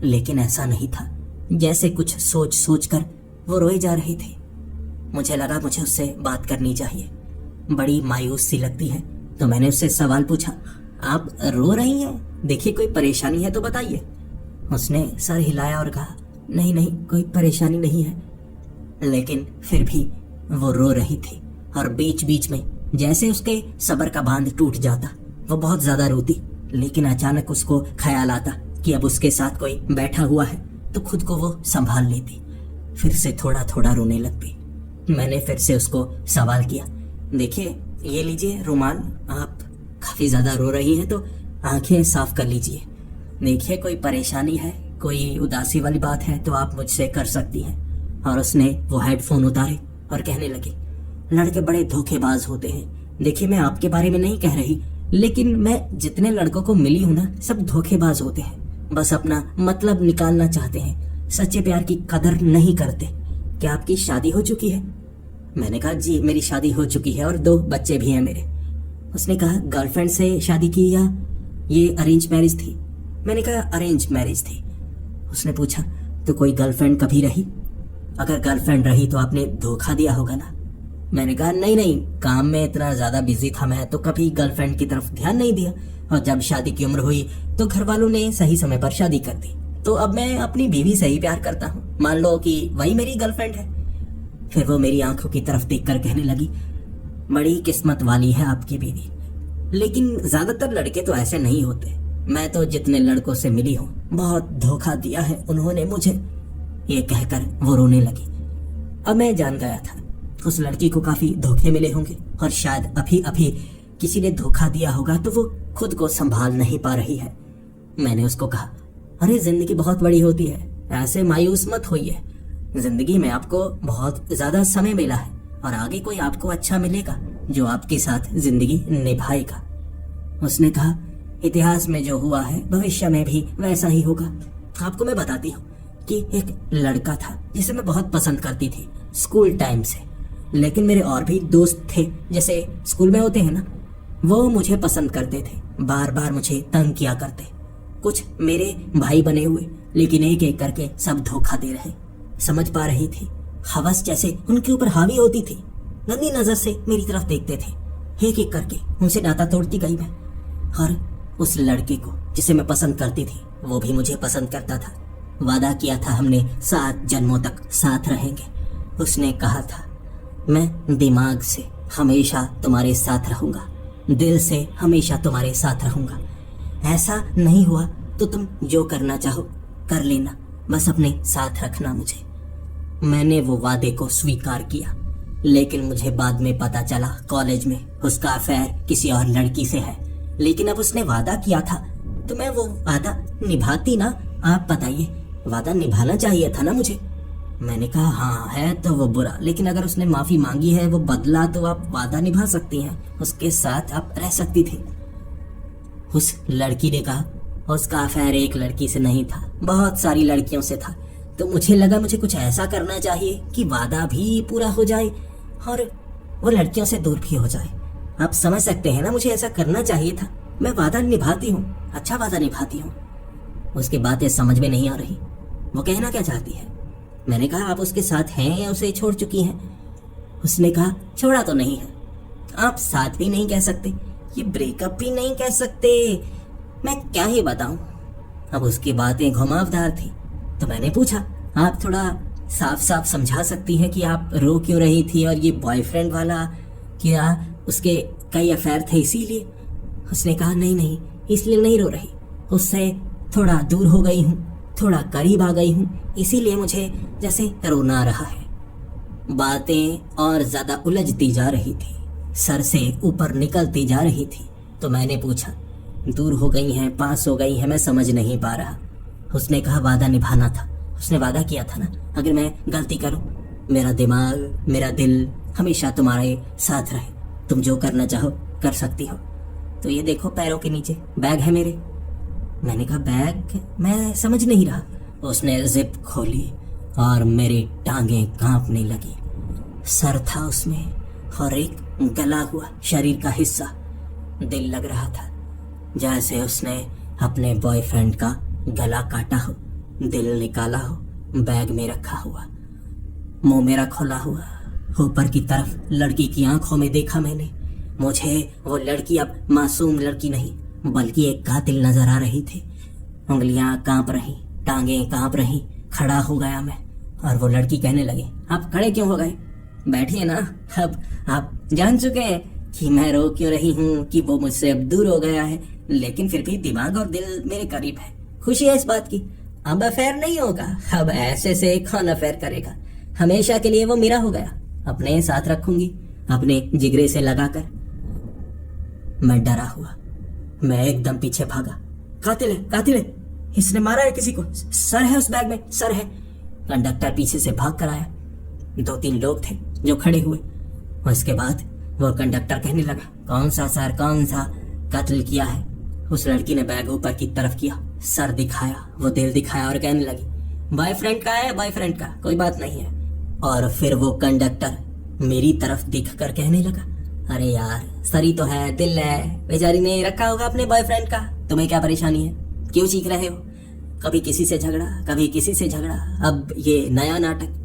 लेकिन ऐसा नहीं था। जैसे कुछ सोच सोच कर वो रोए जा रही थी। मुझे लगा मुझे उससे बात करनी चाहिए। बड़ी मायूस सी लगती है, तो मैंने उससे सवाल पूछा, आप रो रही हैं? देखिए कोई परेशानी है तो बताइए। उसने सर हिलाया और कहा, नहीं नहीं कोई परेशानी नहीं है। लेकिन फिर भी वो रो रही थी और बीच बीच में जैसे उसके सब्र का बांध टूट जाता। वो बहुत ज्यादा रोती, लेकिन अचानक उसको ख्याल आता कि अब उसके साथ कोई बैठा हुआ है तो खुद को वो संभाल लेती। फिर से थोड़ा थोड़ा रोने लगती। मैंने फिर से उसको सवाल किया, देखिए ये लीजिए रुमाल, आप काफी ज्यादा रो रही हैं तो आंखें साफ कर लीजिए। देखिए कोई परेशानी है, कोई उदासी वाली बात है तो आप मुझसे कर सकती हैं। और उसने वो हेडफोन उतारे और कहने लगी, लड़के बड़े धोखेबाज होते हैं। देखिए मैं आपके बारे में नहीं कह रही, लेकिन मैं जितने लड़कों को मिली हूं ना, सब धोखेबाज होते हैं। बस अपना मतलब निकालना चाहते हैं, सच्चे प्यार की कदर नहीं करते। क्या आपकी शादी हो चुकी है? मैंने कहा, जी मेरी शादी हो चुकी है और 2 बच्चे भी हैं मेरे। उसने कहा, गर्लफ्रेंड से शादी की या ये अरेंज मैरिज थी? मैंने कहा, अरेंज मैरिज थी। उसने पूछा, तो कोई गर्लफ्रेंड कभी रही? अगर गर्लफ्रेंड रही तो आपने धोखा दिया होगा ना? मैंने कहा, नहीं नहीं, काम में इतना ज्यादा बिजी था मैं, तो कभी गर्लफ्रेंड की तरफ ध्यान नहीं दिया। और जब शादी की उम्र हुई तो घर वालों ने सही समय पर शादी कर दी, तो अब मैं अपनी बीवी से ही प्यार करता हूँ। मान लो कि वही मेरी गर्लफ्रेंड है। फिर वो मेरी आंखों की तरफ देखकर कहने लगी, बड़ी किस्मत वाली है आपकी बीवी, लेकिन ज्यादातर लड़के तो ऐसे नहीं होते। मैं तो जितने लड़कों से मिली हूँ, बहुत धोखा दिया है उन्होंने मुझे। ये कहकर वो रोने लगी। अब मैं जान गया था उस लड़की को काफी धोखे मिले होंगे और शायद अभी अभी किसी ने धोखा दिया होगा, तो वो खुद को संभाल नहीं पा रही है। मैंने उसको कहा, अरे जिंदगी बहुत बड़ी होती है, ऐसे मायूस मत होइए। जिंदगी में आपको बहुत ज्यादा समय मिला है और आगे कोई आपको अच्छा मिलेगा जो आपके साथ जिंदगी निभाएगा। उसने कहा, इतिहास में जो हुआ है भविष्य में भी वैसा ही होगा। आपको मैं बताती हूँ कि एक लड़का था जिसे मैं बहुत पसंद करती थी स्कूल टाइम से, लेकिन मेरे और भी दोस्त थे जैसे स्कूल में होते हैं ना, वो मुझे पसंद करते थे, बार बार मुझे तंग किया करते। कुछ मेरे भाई बने हुए, लेकिन एक एक करके सब धोखा दे रहे। समझ पा रही थी, हवस जैसे उनके ऊपर हावी होती थी। गंदी नजर से मेरी तरफ देखते थे। एक एक करके उनसे नाता तोड़ती गई मैं। और उस लड़के को जिसे मैं पसंद करती थी, वो भी मुझे पसंद करता था। वादा किया था हमने 7 जन्मों तक साथ रहेंगे। उसने कहा था, मैं दिमाग से हमेशा तुम्हारे साथ रहूंगा, दिल से हमेशा तुम्हारे साथ रहूंगा। ऐसा नहीं हुआ तो तुम जो करना चाहो कर लेना, बस अपने साथ रखना मुझे। मैंने वो वादे को स्वीकार किया, लेकिन मुझे बाद में पता चला कॉलेज में उसका अफेयर किसी और लड़की से है। लेकिन अब उसने वादा किया था तो मैं वो वादा निभाती ना। आप बताइए, वादा निभाना चाहिए था ना मुझे। मैंने कहा, हाँ है तो वो बुरा, लेकिन अगर उसने माफी मांगी है, वो बदला, तो आप वादा निभा सकती हैं, उसके साथ आप रह सकती थी। उस लड़की ने कहा, उसका अफेयर एक लड़की से नहीं था, बहुत सारी लड़कियों से था। तो मुझे लगा मुझे कुछ ऐसा करना चाहिए कि वादा भी पूरा हो जाए और वो लड़कियों से दूर भी हो जाए। आप समझ सकते हैं ना, मुझे ऐसा करना चाहिए था। मैं वादा निभाती हूँ, अच्छा वादा निभाती हूँ। उसकी बातें समझ में नहीं आ रही, वो कहना क्या चाहती है। मैंने कहा, आप उसके साथ हैं या उसे छोड़ चुकी हैं? उसने कहा, छोड़ा तो नहीं है। आप साथ भी नहीं कह सकते, ये ब्रेकअप भी नहीं कह सकते, मैं क्या ही बताऊं। अब उसकी बातें घुमावदार थी, तो मैंने पूछा, आप थोड़ा साफ साफ समझा सकती हैं कि आप रो क्यों रही थी, और ये बॉयफ्रेंड वाला क्या उसके कई अफेयर थे इसीलिए? उसने कहा, नहीं नहीं, इसलिए नहीं रो रही, उससे थोड़ा दूर हो गई हूँ, थोड़ा करीब आ गई हूँ, इसीलिए मुझे जैसे रोना आ रहा है। बातें और ज्यादा उलझती जा रही थी, सर से ऊपर निकलती जा रही थी। तो मैंने पूछा, दूर हो गई हैं, पास हो गई हैं, मैं समझ नहीं पा रहा। उसने कहा, वादा निभाना था। उसने वादा किया था ना, अगर मैं गलती करूं, मेरा दिमाग मेरा दिल हमेशा तुम्हारे साथ रहे, तुम जो करना चाहो कर सकती हो। तो ये देखो, पैरों के नीचे बैग है मेरे। मैंने कहा, बैग? मैं समझ नहीं रहा। उसने जिप खोली और मेरी टांगें कांपने लगी। सर था उसमें और एक गला हुआ शरीर का हिस्सा। दिल लग रहा था जैसे उसने अपने बॉयफ्रेंड का गला काटा हो, दिल निकाला हो, बैग में रखा हुआ। मुंह मेरा खुला हुआ, ऊपर की तरफ लड़की की आंखों में देखा मैंने। मुझे वो लड़की अब मासूम लड़की नहीं बल्कि एक कातिल नजर आ रही थी। उंगलियां कांप रही, टांगें कांप रही। खड़ा हो गया मैं और वो लड़की कहने लगी, आप खड़े क्यों हो गए? बैठिए ना। अब आप जान चुके हैं कि मैं रो क्यों रही हूँ, कि वो मुझसे अब दूर हो गया है, लेकिन फिर भी दिमाग और दिल मेरे करीब है। खुशी है इस बात की। अब अफेयर नहीं होगा, अब ऐसे से कौन अफेयर करेगा। हमेशा के लिए वो मेरा हो गया, अपने साथ रखूंगी, अपने जिगरे से लगाकर। मैं डरा हुआ, मैं एकदम पीछे भागा। कातिल है, कातिल है, इसने मारा है किसी को, सर है उस बैग में, सर है। कंडक्टर पीछे से भाग कर आया। 2-3 लोग थे जो खड़े हुए। उसके बाद वो कंडक्टर कहने लगा, कौन सा सर, कौन सा कत्ल किया है? उस लड़की ने बैग ऊपर की तरफ किया, सर दिखाया, वो दिल दिखाया और कहने लगी, बॉयफ्रेंड का है, बॉयफ्रेंड का, कोई बात नहीं है। और फिर वो कंडक्टर मेरी तरफ दिख कर कहने लगा, अरे यार, सरी तो है, दिल है, बेचारी ने रखा होगा अपने बॉयफ्रेंड का, तुम्हें क्या परेशानी है, क्यों चीख रहे हो? कभी किसी से झगड़ा, कभी किसी से झगड़ा, अब ये नया नाटक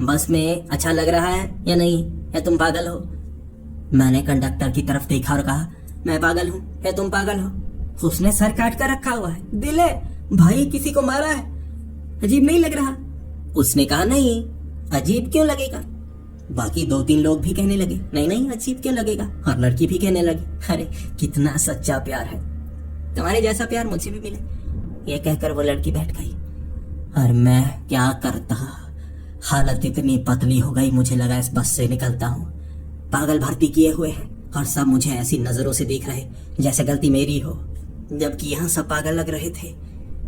बस में अच्छा लग रहा है या नहीं? या तुम पागल हो? मैंने कंडक्टर की तरफ देखा और कहा, मैं पागल हूँ या तुम पागल हो? उसने सर काट कर रखा हुआ है, दिल है, भाई किसी को मारा है, अजीब नहीं लग रहा? उसने कहा, नहीं, अजीब क्यों लगेगा? बाकी 2-3 लोग भी कहने लगे, नहीं नहीं, अजीब क्यों लगेगा? और लड़की भी कहने लगी, अरे कितना सच्चा प्यार है, तुम्हारे जैसा प्यार मुझे भी मिले। ये कहकर वो लड़की बैठ गई और मैं क्या करता। हालत इतनी पतली हो गई, मुझे लगा इस बस से निकलता हूँ। पागल भर्ती किए हुए हैं और सब मुझे ऐसी नजरों से देख रहे जैसे गलती मेरी हो, जबकि यहाँ सब पागल लग रहे थे।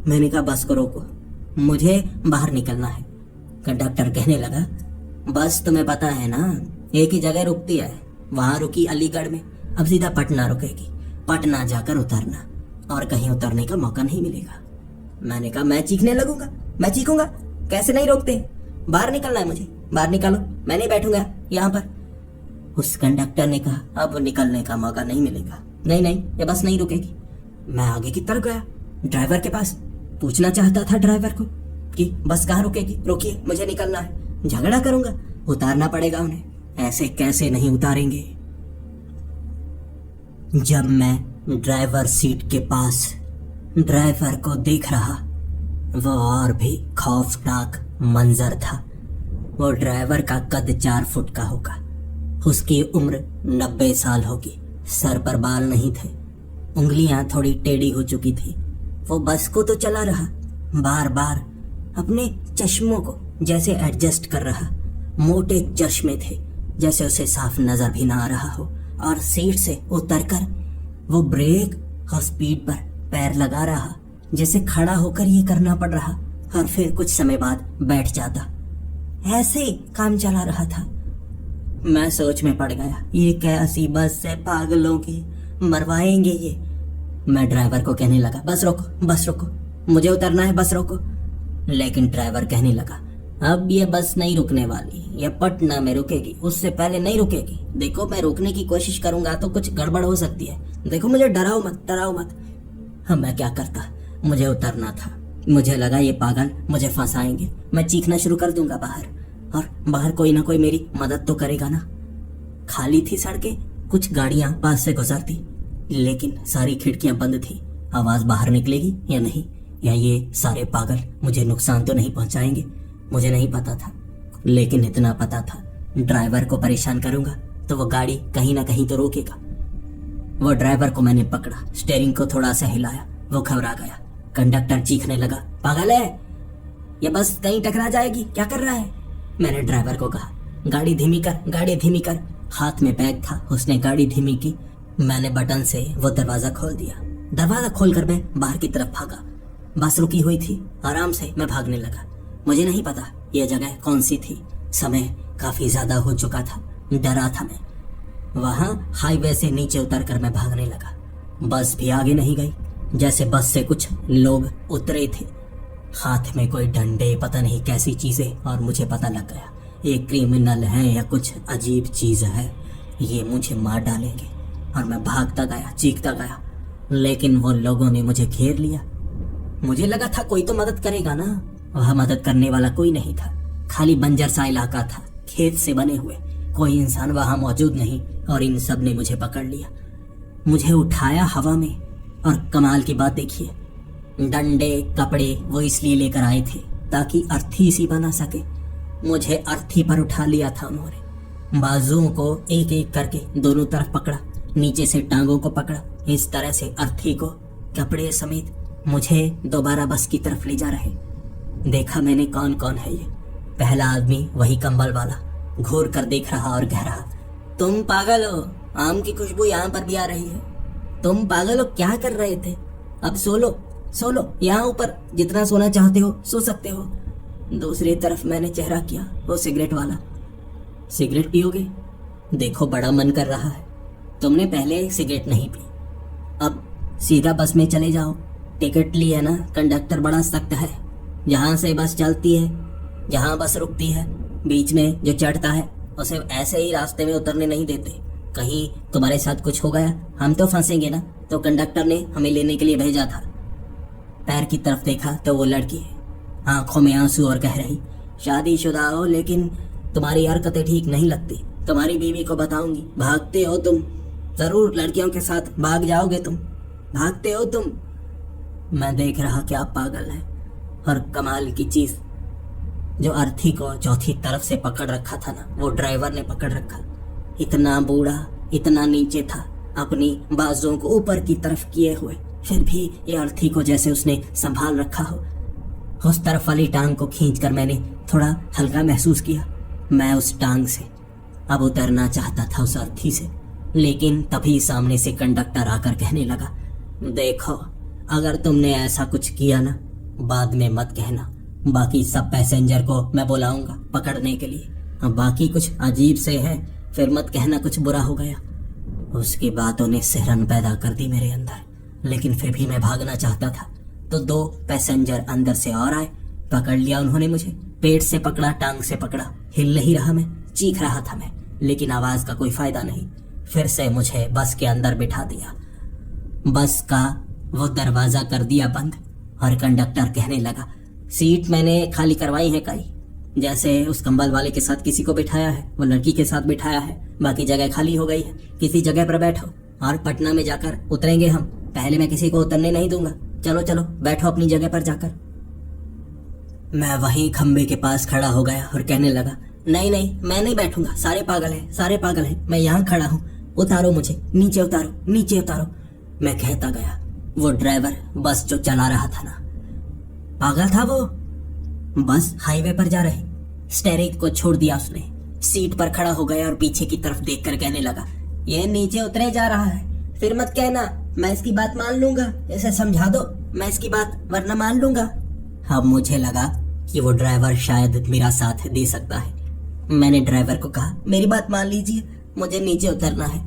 मैंने कहा, बस को रोको, मुझे बाहर निकलना है। कंडक्टर कहने लगा, बस तुम्हें पता है ना, एक ही जगह रुकती है, वहां रुकी अलीगढ़ में, अब सीधा पटना रुकेगी, पटना जाकर उतरना, और कहीं उतरने का मौका नहीं मिलेगा। मैंने कहा, मैं चीखने लगूंगा, मैं चीखूंगा, कैसे नहीं रोकते? बाहर निकलना है मुझे, बाहर निकालो, मैं नहीं बैठूंगा यहाँ पर। उस कंडक्टर ने कहा, अब निकलने का मौका नहीं मिलेगा, नहीं नहीं, ये बस नहीं रुकेगी। मैं आगे की तरफ गया, ड्राइवर के पास, पूछना चाहता था ड्राइवर को कि बस कहाँ रुकेगी, रोकिए, मुझे निकलना है। झगड़ा करूंगा, उतारना पड़ेगा उन्हें, ऐसे कैसे नहीं उतारेंगे। जब मैं ड्राइवर सीट के पास ड्राइवर को देख रहा, वो और भी खौफनाक मंजर था। वो ड्राइवर का कद 4 फुट का होगा, उसकी उम्र 90 साल होगी, सर पर बाल नहीं थे, उंगलियां थोड़ी टेढ़ी हो चुकी थी। वो बस को तो चला रहा, बार बार अपने चश्मों को जैसे एडजस्ट कर रहा। मोटे चश्मे थे, जैसे उसे साफ नजर भी ना आ रहा हो। और सीट से उतरकर वो ब्रेक और स्पीड पर पैर लगा रहा, जैसे खड़ा होकर ये करना पड़ रहा, और फिर कुछ समय बाद बैठ जाता। ऐसे काम चला रहा था। मैं सोच में पड़ गया, ये कैसी बस है पागलों की, मरवाएंगे ये। मैं ड्राइवर को कहने लगा, बस रोको, बस रोको, मुझे उतरना है, बस रोको। लेकिन ड्राइवर कहने लगा, अब ये बस नहीं रुकने वाली, ये पटना में रुकेगी, उससे पहले नहीं रुकेगी। देखो, मैं रोकने की कोशिश करूंगा तो कुछ गड़बड़ हो सकती है, देखो, मुझे डराओ मत, डराओ मत। हाँ, मैं क्या करता, मुझे उतरना था। मुझे लगा ये पागल मुझे फंसाएंगे, मैं चीखना शुरू कर दूंगा बाहर, और बाहर कोई ना कोई मेरी मदद तो करेगा ना। खाली थी सड़कें, कुछ गाड़ियां पास से गुजरती, लेकिन सारी खिड़कियां बंद थी। आवाज बाहर निकलेगी या नहीं, या ये सारे पागल मुझे नुकसान तो नहीं पहुंचाएंगे, मुझे नहीं पता था। लेकिन इतना पता था, ड्राइवर को परेशान करूंगा तो वो गाड़ी कहीं ना कहीं तो रोकेगा। वो ड्राइवर को मैंने पकड़ा, स्टीयरिंग को थोड़ा सा हिलाया, वो घबरा गया। कंडक्टर चीखने लगा, पागल है, ये बस कहीं टकरा जाएगी, क्या कर रहा है? मैंने ड्राइवर को कहा, गाड़ी धीमी कर, गाड़ी धीमी कर। हाथ में बैग था, उसने गाड़ी धीमी की। मैंने बटन से वो दरवाजा खोल दिया। दरवाजा खोलकर मैं बाहर की तरफ भागा। बस रुकी हुई थी। आराम से मैं भागने लगा। मुझे नहीं पता यह जगह कौन सी थी। समय काफी ज्यादा हो चुका था। डरा था मैं। वहां हाईवे से नीचे उतरकर मैं भागने लगा। बस भी आगे नहीं गई। जैसे बस से कुछ लोग उतरे थे, हाथ में कोई डंडे, पता नहीं कैसी चीजें, और मुझे पता लग गया ये क्रिमिनल है या कुछ अजीब चीज है, ये मुझे मार डालेंगे। और मैं भागता गया, चीखता गया, लेकिन वो लोगों ने मुझे घेर लिया। मुझे लगा था कोई तो मदद करेगा ना। वह मदद करने वाला कोई नहीं था। खाली बंजर सा इलाका था, खेत से बने हुए। कोई इंसान वहां मौजूद नहीं, और इन सब ने मुझे पकड़ लिया। मुझे उठाया हवा में। और कमाल की बात देखिए, डंडे कपड़े वो इसलिए लेकर आए थे ताकि अर्थी सी बना सके। मुझे अर्थी पर उठा लिया था उन्होंने। बाजुओं को एक एक करके दोनों तरफ पकड़ा, नीचे से टांगों को पकड़ा, इस तरह से अर्थी को कपड़े समेत मुझे दोबारा बस की तरफ ले जा रहे। देखा मैंने कौन कौन है ये। पहला आदमी वही कंबल वाला, घूर कर देख रहा और कह रहा, तुम पागल हो, आम की खुशबू यहाँ पर भी आ रही है। तुम पागल हो, क्या कर रहे थे? अब सो लो, सो लो, यहाँ ऊपर जितना सोना चाहते हो सो सकते हो। दूसरी तरफ मैंने चेहरा किया, वो सिगरेट वाला। सिगरेट पियोगे? देखो बड़ा मन कर रहा है। तुमने पहले सिगरेट नहीं पी, अब सीधा बस में चले जाओ। टिकट ली है ना, कंडक्टर बड़ा सख्त है। जहाँ से बस चलती है, जहाँ बस रुकती है, बीच में जो चढ़ता है उसे ऐसे ही रास्ते में उतरने नहीं देते। कहीं तुम्हारे साथ कुछ हो गया, हम तो फंसेंगे ना। तो कंडक्टर ने हमें लेने के लिए भेजा था। पैर की तरफ देखा तो वो लड़की है, आंखों में आंसू, और कह रही, शादीशुदा हो लेकिन तुम्हारी हरकतें ठीक नहीं लगती। तुम्हारी बीवी को बताऊंगी। भागते हो तुम, जरूर लड़कियों के साथ भाग जाओगे तुम, भागते हो तुम। मैं देख रहा कि आप पागल हैं। और कमाल की चीज, जो अर्थी को चौथी तरफ से पकड़ रखा था ना, वो ड्राइवर ने पकड़ रखा। इतना बूढ़ा, इतना नीचे था, अपनी बाजुओं को ऊपर की तरफ किए हुए, फिर भी ये अर्थी को जैसे उसने संभाल रखा हो। उस तरफ वाली टांग को खींचकर मैंने थोड़ा हल्का महसूस किया। मैं उस टांग से अब उतरना चाहता था, उस अर्थी से, लेकिन तभी सामने से कंडक्टर आकर कहने लगा, देखो अगर तुमने ऐसा कुछ किया ना, बाद में मत कहना। बाकी सब पैसेंजर को मैं बुलाऊंगा पकड़ने के लिए। अब बाकी कुछ अजीब से है, फिर मत कहना कुछ बुरा हो गया। उसकी बातों ने सिहरन पैदा कर दी मेरे अंदर, लेकिन फिर भी मैं भागना चाहता था। तो दो पैसेंजर अंदर से और आए, पकड़ लिया उन्होंने मुझे, पेट से पकड़ा, टांग से पकड़ा। हिल नहीं रहा मैं, चीख रहा था मैं, लेकिन आवाज का कोई फायदा नहीं। फिर से मुझे बस के अंदर बिठा दिया। बस का वो दरवाजा कर दिया बंद, और कंडक्टर कहने लगा, सीट मैंने खाली करवाई है कई, जैसे उस कंबल वाले के साथ किसी को बिठाया है, वो लड़की के साथ बिठाया है, बाकी जगह खाली हो गई है। किसी जगह पर बैठो, और पटना में जाकर उतरेंगे हम। पहले मैं किसी को उतरने नहीं दूंगा। चलो चलो बैठो अपनी जगह पर जाकर। मैं वहीं खंबे के पास खड़ा हो गया और कहने लगा, नहीं नहीं, मैं नहीं बैठूंगा, सारे पागल हैं, सारे पागल हैं, मैं यहाँ खड़ा हूँ, उतारो मुझे, नीचे उतारो, नीचे उतारो। मैं कहता गया। वो ड्राइवर बस जो चला रहा था ना, पागल था वो। बस हाईवे पर जा रही, स्टेयरिंग को छोड़ दिया उसने, सीट पर खड़ा हो गया और पीछे की तरफ देखकर कहने लगा, ये नीचे उतरे जा रहा है, फिर मत कहना, मैं इसकी बात मान लूंगा, इसे समझा दो, मैं इसकी बात वरना मान लूंगा। अब मुझे लगा कि वो ड्राइवर शायद मेरा साथ दे सकता है। मैंने ड्राइवर को कहा, मेरी बात मान लीजिए, मुझे नीचे उतरना है।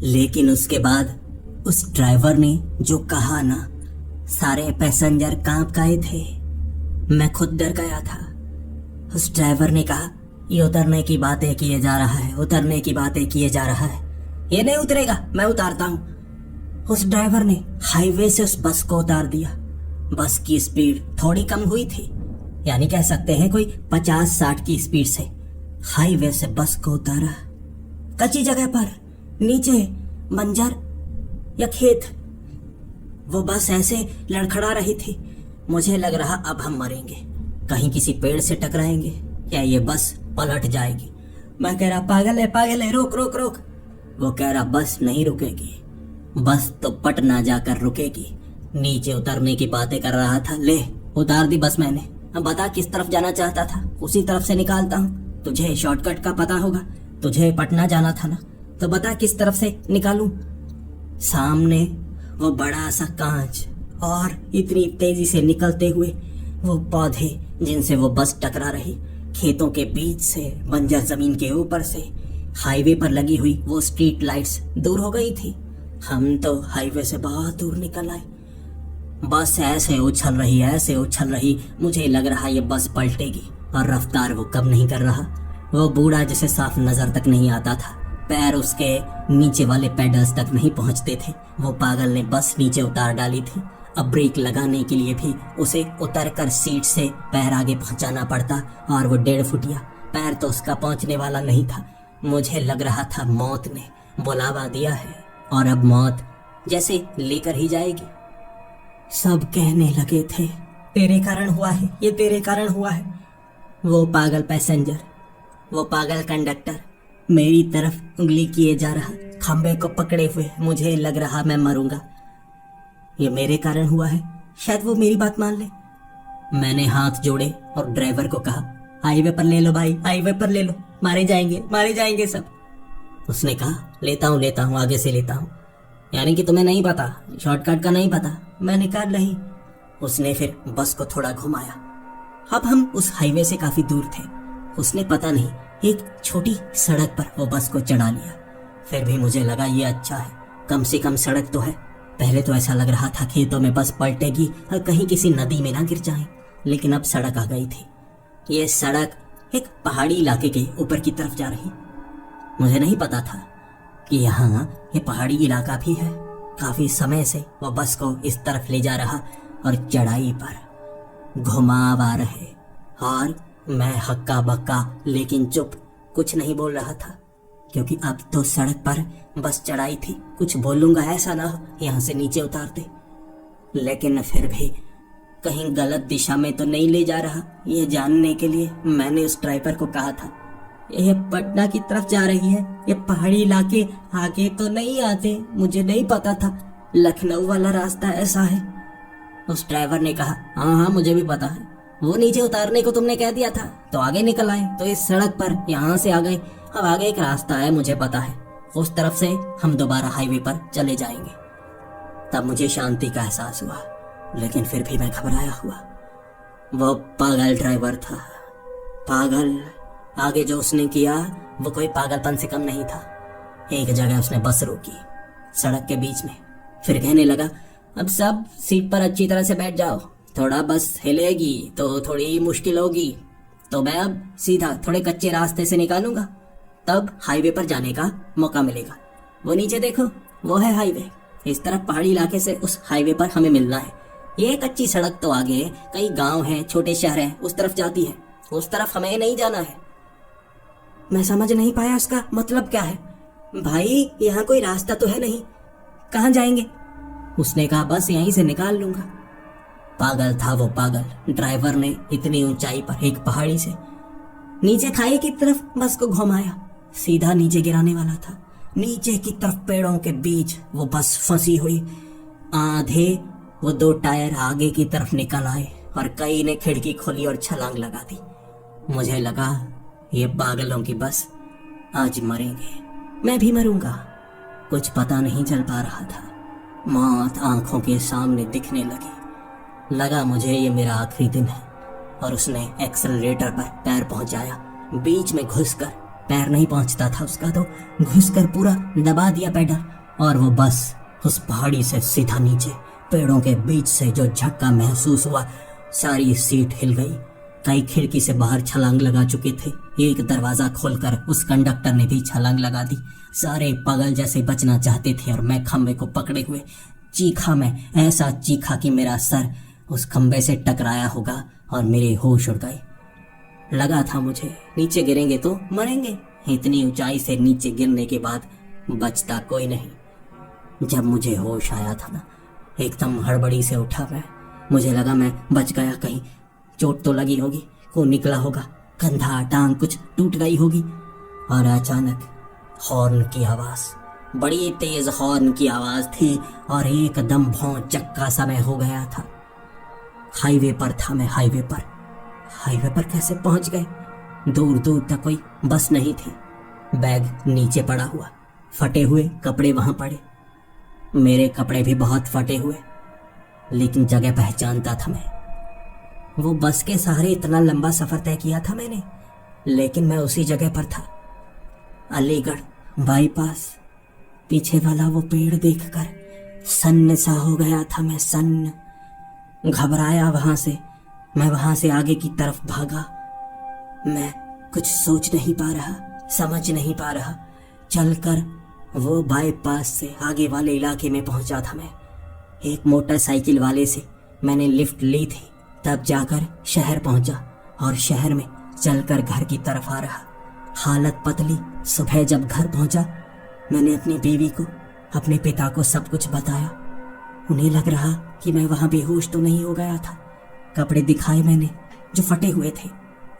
लेकिन उसके बाद उस ड्राइवर ने जो कहा ना, सारे पैसेंजर कांप गए थे। मैं खुद डर गया था। उस ड्राइवर ने कहा, ये उतरने की बातें किए जा रहा है, उतरने की बातें किए जा रहा है, ये नहीं उतरेगा, मैं उतारता हूँ। उस ड्राइवर ने हाईवे से उस बस को उतार दिया। बस की स्पीड थोड़ी कम हुई थी, यानी कह सकते हैं कोई 50-60 की स्पीड से हाईवे से बस को उतारा। कच्ची जगह पर, नीचे बंजर या खेत, वो बस ऐसे लड़खड़ा रही थी। मुझे लग रहा अब हम मरेंगे, कहीं किसी पेड़ से टकराएंगे या ये बस पलट जाएगी। मैं कह रहा, पागल है, रोक रोक रोक। वो कह रहा, बस नहीं रुकेगी, बस तो पटना जाकर रुकेगी। नीचे उतरने की बातें कर रहा था। ले उतार दी बस मैंने। अब बता किस तरफ जाना चाहता था, उसी तरफ से निकालता हूँ। तुझे शॉर्टकट का पता होगा, तुझे पटना जाना था ना, तो बता किस तरफ से निकालूं। सामने वो बड़ा सा कांच और इतनी तेजी से निकलते हुए वो पौधे जिनसे वो बस टकरा रही, खेतों के बीच से, बंजर जमीन के ऊपर से, हाईवे पर लगी हुई वो स्ट्रीट लाइट्स दूर हो गई थी। हम तो हाईवे से बहुत दूर निकल आए। बस ऐसे उछल रही, मुझे लग रहा ये बस पलटेगी। और रफ्तार वो कम नहीं कर रहा। वो बूढ़ा जिसे साफ नजर तक नहीं आता था, पैर उसके नीचे वाले पेडल्स तक नहीं पहुंचते थे, वो पागल ने बस नीचे उतार डाली थी। अब ब्रेक लगाने के लिए भी उसे उतरकर सीट से पैर आगे पहुंचाना पड़ता, और वो 1.5 फुटिया पैर तो उसका पहुंचने वाला नहीं था। मुझे लग रहा था मौत ने बुलावा दिया है और अब मौत जैसे लेकर ही जाएगी। सब कहने लगे थे, तेरे कारण हुआ है, ये तेरे कारण हुआ है। वो पागल पैसेंजर, वो पागल कंडक्टर मेरी तरफ उंगली किए जा रहा, खंबे को पकड़े हुए। मुझे लग रहा मैं मरूंगा। ये मेरे कारण हुआ है, शायद वो मेरी बात मान ले। मैंने हाथ जोड़े और ड्राइवर को कहा, हाईवे पर ले लो भाई, हाईवे पर ले लो, मारे जाएंगे सब। उसने कहा, लेता हूँ, आगे से लेता हूँ। यानी कि तुम्हें नहीं पता, शॉर्टकट का नहीं पता। मैंने कहा नहीं। उसने फिर बस को थोड़ा घुमाया। अब हम उस हाईवे से काफी दूर थे। उसने पता नहीं एक छोटी सड़क पर वो बस को चढ़ा लिया। फिर भी मुझे लगा ये अच्छा है, कम से कम सड़क तो है। पहले तो ऐसा लग रहा था खेतों में बस पलटेगी और कहीं किसी नदी में ना गिर जाए, लेकिन अब सड़क आ गई थी। ये सड़क एक पहाड़ी इलाके के ऊपर की तरफ जा रही। मुझे नहीं पता था कि यहाँ ये पहाड़ी इलाका भी है। काफी समय से वो बस को इस तरफ ले जा रहा और चढ़ाई पर घुमाव आ रहे, और मैं हक्का बक्का लेकिन चुप, कुछ नहीं बोल रहा था, क्योंकि अब तो सड़क पर बस चढ़ाई थी। कुछ बोलूंगा ऐसा ना हो यहाँ से नीचे उतार दे। लेकिन फिर भी कहीं गलत दिशा में तो नहीं ले जा रहा, ये जानने के लिए मैंने उस ड्राइवर को कहा था, यह पटना की तरफ जा रही है, ये पहाड़ी इलाके आगे तो नहीं आते। मुझे नहीं पता था लखनऊ वाला रास्ता ऐसा है। उस ड्राइवर ने कहा, हाँ मुझे भी पता है, वो नीचे उतारने को तुमने कह दिया था तो आगे निकल आए, तो इस सड़क पर यहाँ से आ गए। अब आगे एक रास्ता है, मुझे पता है, उस तरफ से हम दोबारा हाईवे पर चले जाएंगे। तब मुझे शांति का एहसास हुआ, लेकिन फिर भी मैं घबराया हुआ। वो पागल ड्राइवर था, पागल। आगे जो उसने किया वो कोई पागलपन से कम नहीं था। एक जगह उसने बस रोकी सड़क के बीच में, फिर कहने लगा, अब सब सीट पर अच्छी तरह से बैठ जाओ, थोड़ा बस हिलेगी तो थोड़ी मुश्किल होगी, तो मैं अब सीधा थोड़े कच्चे रास्ते से निकालूंगा, तब हाईवे पर जाने का मौका मिलेगा। वो नीचे देखो, वो है हाईवे, इस तरफ पहाड़ी इलाके से उस हाईवे पर हमें मिलना है। ये कच्ची सड़क तो आगे कई गांव हैं, छोटे शहर हैं, उस तरफ जाती है, उस तरफ हमें नहीं जाना है। मैं समझ नहीं पाया उसका मतलब क्या है। भाई यहाँ कोई रास्ता तो है नहीं, कहाँ जाएंगे? उसने कहा, बस यहीं से निकाल लूंगा। पागल था वो पागल। ड्राइवर ने इतनी ऊंचाई पर एक पहाड़ी से नीचे खाई की तरफ बस को घुमाया, सीधा नीचे गिराने वाला था। नीचे की तरफ पेड़ों के बीच वो बस फंसी हुई। आधे वो 2 टायर आगे की तरफ निकल आए और कई ने खिड़की खोली और छलांग लगा दी। मुझे लगा ये पागलों की बस, आज मरेंगे, मैं भी मरूंगा। कुछ पता नहीं चल पा रहा था। मौत आंखों के सामने दिखने लगी। लगा मुझे ये मेरा आखिरी दिन है। और उसने एक्सेलरेटर पर पैर पहुंचाया। बीच में घुसकर, पैर नहीं पहुंचता था उसका, तो घुसकर पूरा दबा दिया पेडल, और वो बस उस पहाड़ी से सीधा नीचे। पेड़ों के बीच से जो झटका महसूस हुआ, सारी सीट हिल गई। कई खिड़की से बाहर छलांग लगा चुके थे। एक दरवाजा खोलकर उस कंडक्टर ने भी छलांग लगा दी। सारे पागल जैसे बचना चाहते थे और मैं खंबे को पकड़े हुए चीखा। मैं ऐसा चीखा कि मेरा सर उस खंबे से टकराया होगा और मेरे होश उड़ गए। लगा था मुझे नीचे गिरेंगे तो मरेंगे। इतनी ऊंचाई से नीचे गिरने के बाद बचता कोई नहीं। जब मुझे होश आया था ना, एकदम हड़बड़ी से उठा मैं। मुझे लगा मैं बच गया, कहीं चोट तो लगी होगी, खून निकला होगा, कंधा टांग कुछ टूट गई होगी। और अचानक हॉर्न की आवाज, बड़ी तेज हॉर्न की आवाज थी और एकदम भौं चक्का सा मैं हो गया था। हाईवे पर था मैं, हाईवे पर कैसे पहुंच गए? दूर दूर तक कोई बस नहीं थी। बैग नीचे पड़ा हुआ, फटे हुए कपड़े वहां पड़े। मेरे कपड़े भी बहुत फटे हुए, लेकिन जगह पहचानता था मैं। वो बस के सहारे इतना लंबा सफर तय किया था मैंने, लेकिन मैं उसी जगह पर था, अलीगढ़ बाईपास। पीछे वाला वो पेड़ देखकर सन्न सा हो गया था मैं, सन्न। घबराया वहां से, मैं वहां से आगे की तरफ भागा। मैं कुछ सोच नहीं पा रहा, समझ नहीं पा रहा। चलकर वो बाईपास से आगे वाले इलाके में पहुंचा था मैं। एक मोटरसाइकिल वाले से मैंने लिफ्ट ली थी, तब जाकर शहर पहुंचा और शहर में चलकर घर की तरफ आ रहा। हालत पतली। सुबह जब घर पहुंचा, मैंने अपनी बीवी को, अपने पिता को सब कुछ बताया। उन्हें लग रहा कि मैं वहां बेहोश तो नहीं हो गया था। कपड़े दिखाए मैंने जो फटे हुए थे।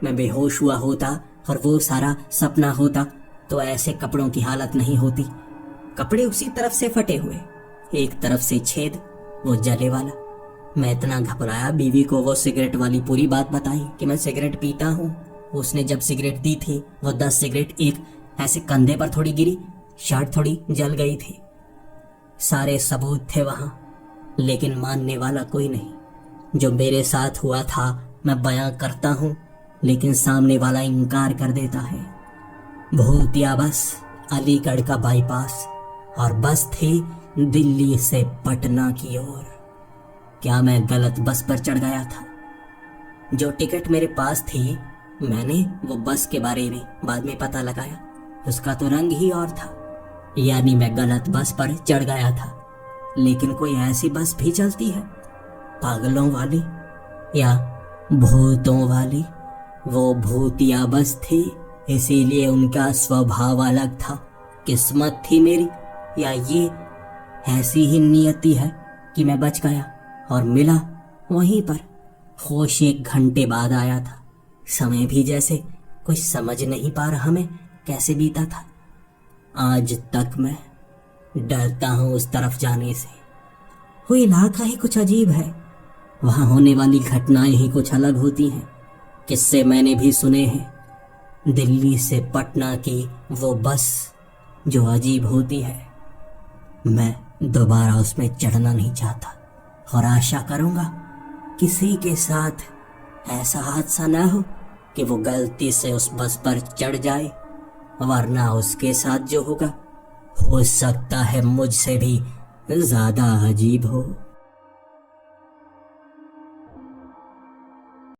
मैं बेहोश हुआ होता और वो सारा सपना होता तो ऐसे कपड़ों की हालत नहीं होती। कपड़े उसी तरफ से फटे हुए, एक तरफ से छेद, वो जले वाला। मैं इतना घबराया, बीवी को वो सिगरेट वाली पूरी बात बताई कि मैं सिगरेट पीता हूँ। उसने जब सिगरेट दी थी, वो 10 सिगरेट एक ऐसे कंधे पर थोड़ी गिरी, शर्ट थोड़ी जल गई थी। सारे सबूत थे वहां, लेकिन मानने वाला कोई नहीं। जो मेरे साथ हुआ था मैं बयां करता हूँ, लेकिन सामने वाला इनकार कर देता है। भूतिया बस, अलीगढ़ का बाईपास, और बस थी दिल्ली से पटना की ओर। क्या मैं गलत बस पर चढ़ गया था? जो टिकट मेरे पास थी, मैंने वो बस के बारे में बाद में पता लगाया, उसका तो रंग ही और था। यानी मैं गलत बस पर चढ़ गया था। लेकिन कोई ऐसी बस भी चलती है, पागलों वाली या भूतों वाली? वो भूतिया बस थी, इसीलिए उनका स्वभाव अलग था। किस्मत थी मेरी, या ये ऐसी ही नियति है कि मैं बच गया और मिला वहीं पर। होश 1 घंटे बाद आया था। समय भी जैसे कुछ समझ नहीं पा रहा मैं कैसे बीता था। आज तक मैं डरता हूँ उस तरफ जाने से। वो इलाका ही कुछ अजीब है, वहां होने वाली घटनाएं ही कुछ अलग होती हैं। किस्से मैंने भी सुने हैं। दिल्ली से पटना की वो बस जो अजीब होती है, मैं दोबारा उसमें चढ़ना नहीं चाहता और आशा करूंगा किसी के साथ ऐसा हादसा ना हो कि वो गलती से उस बस पर चढ़ जाए, वरना उसके साथ जो होगा हो सकता है मुझसे भी ज्यादा अजीब हो।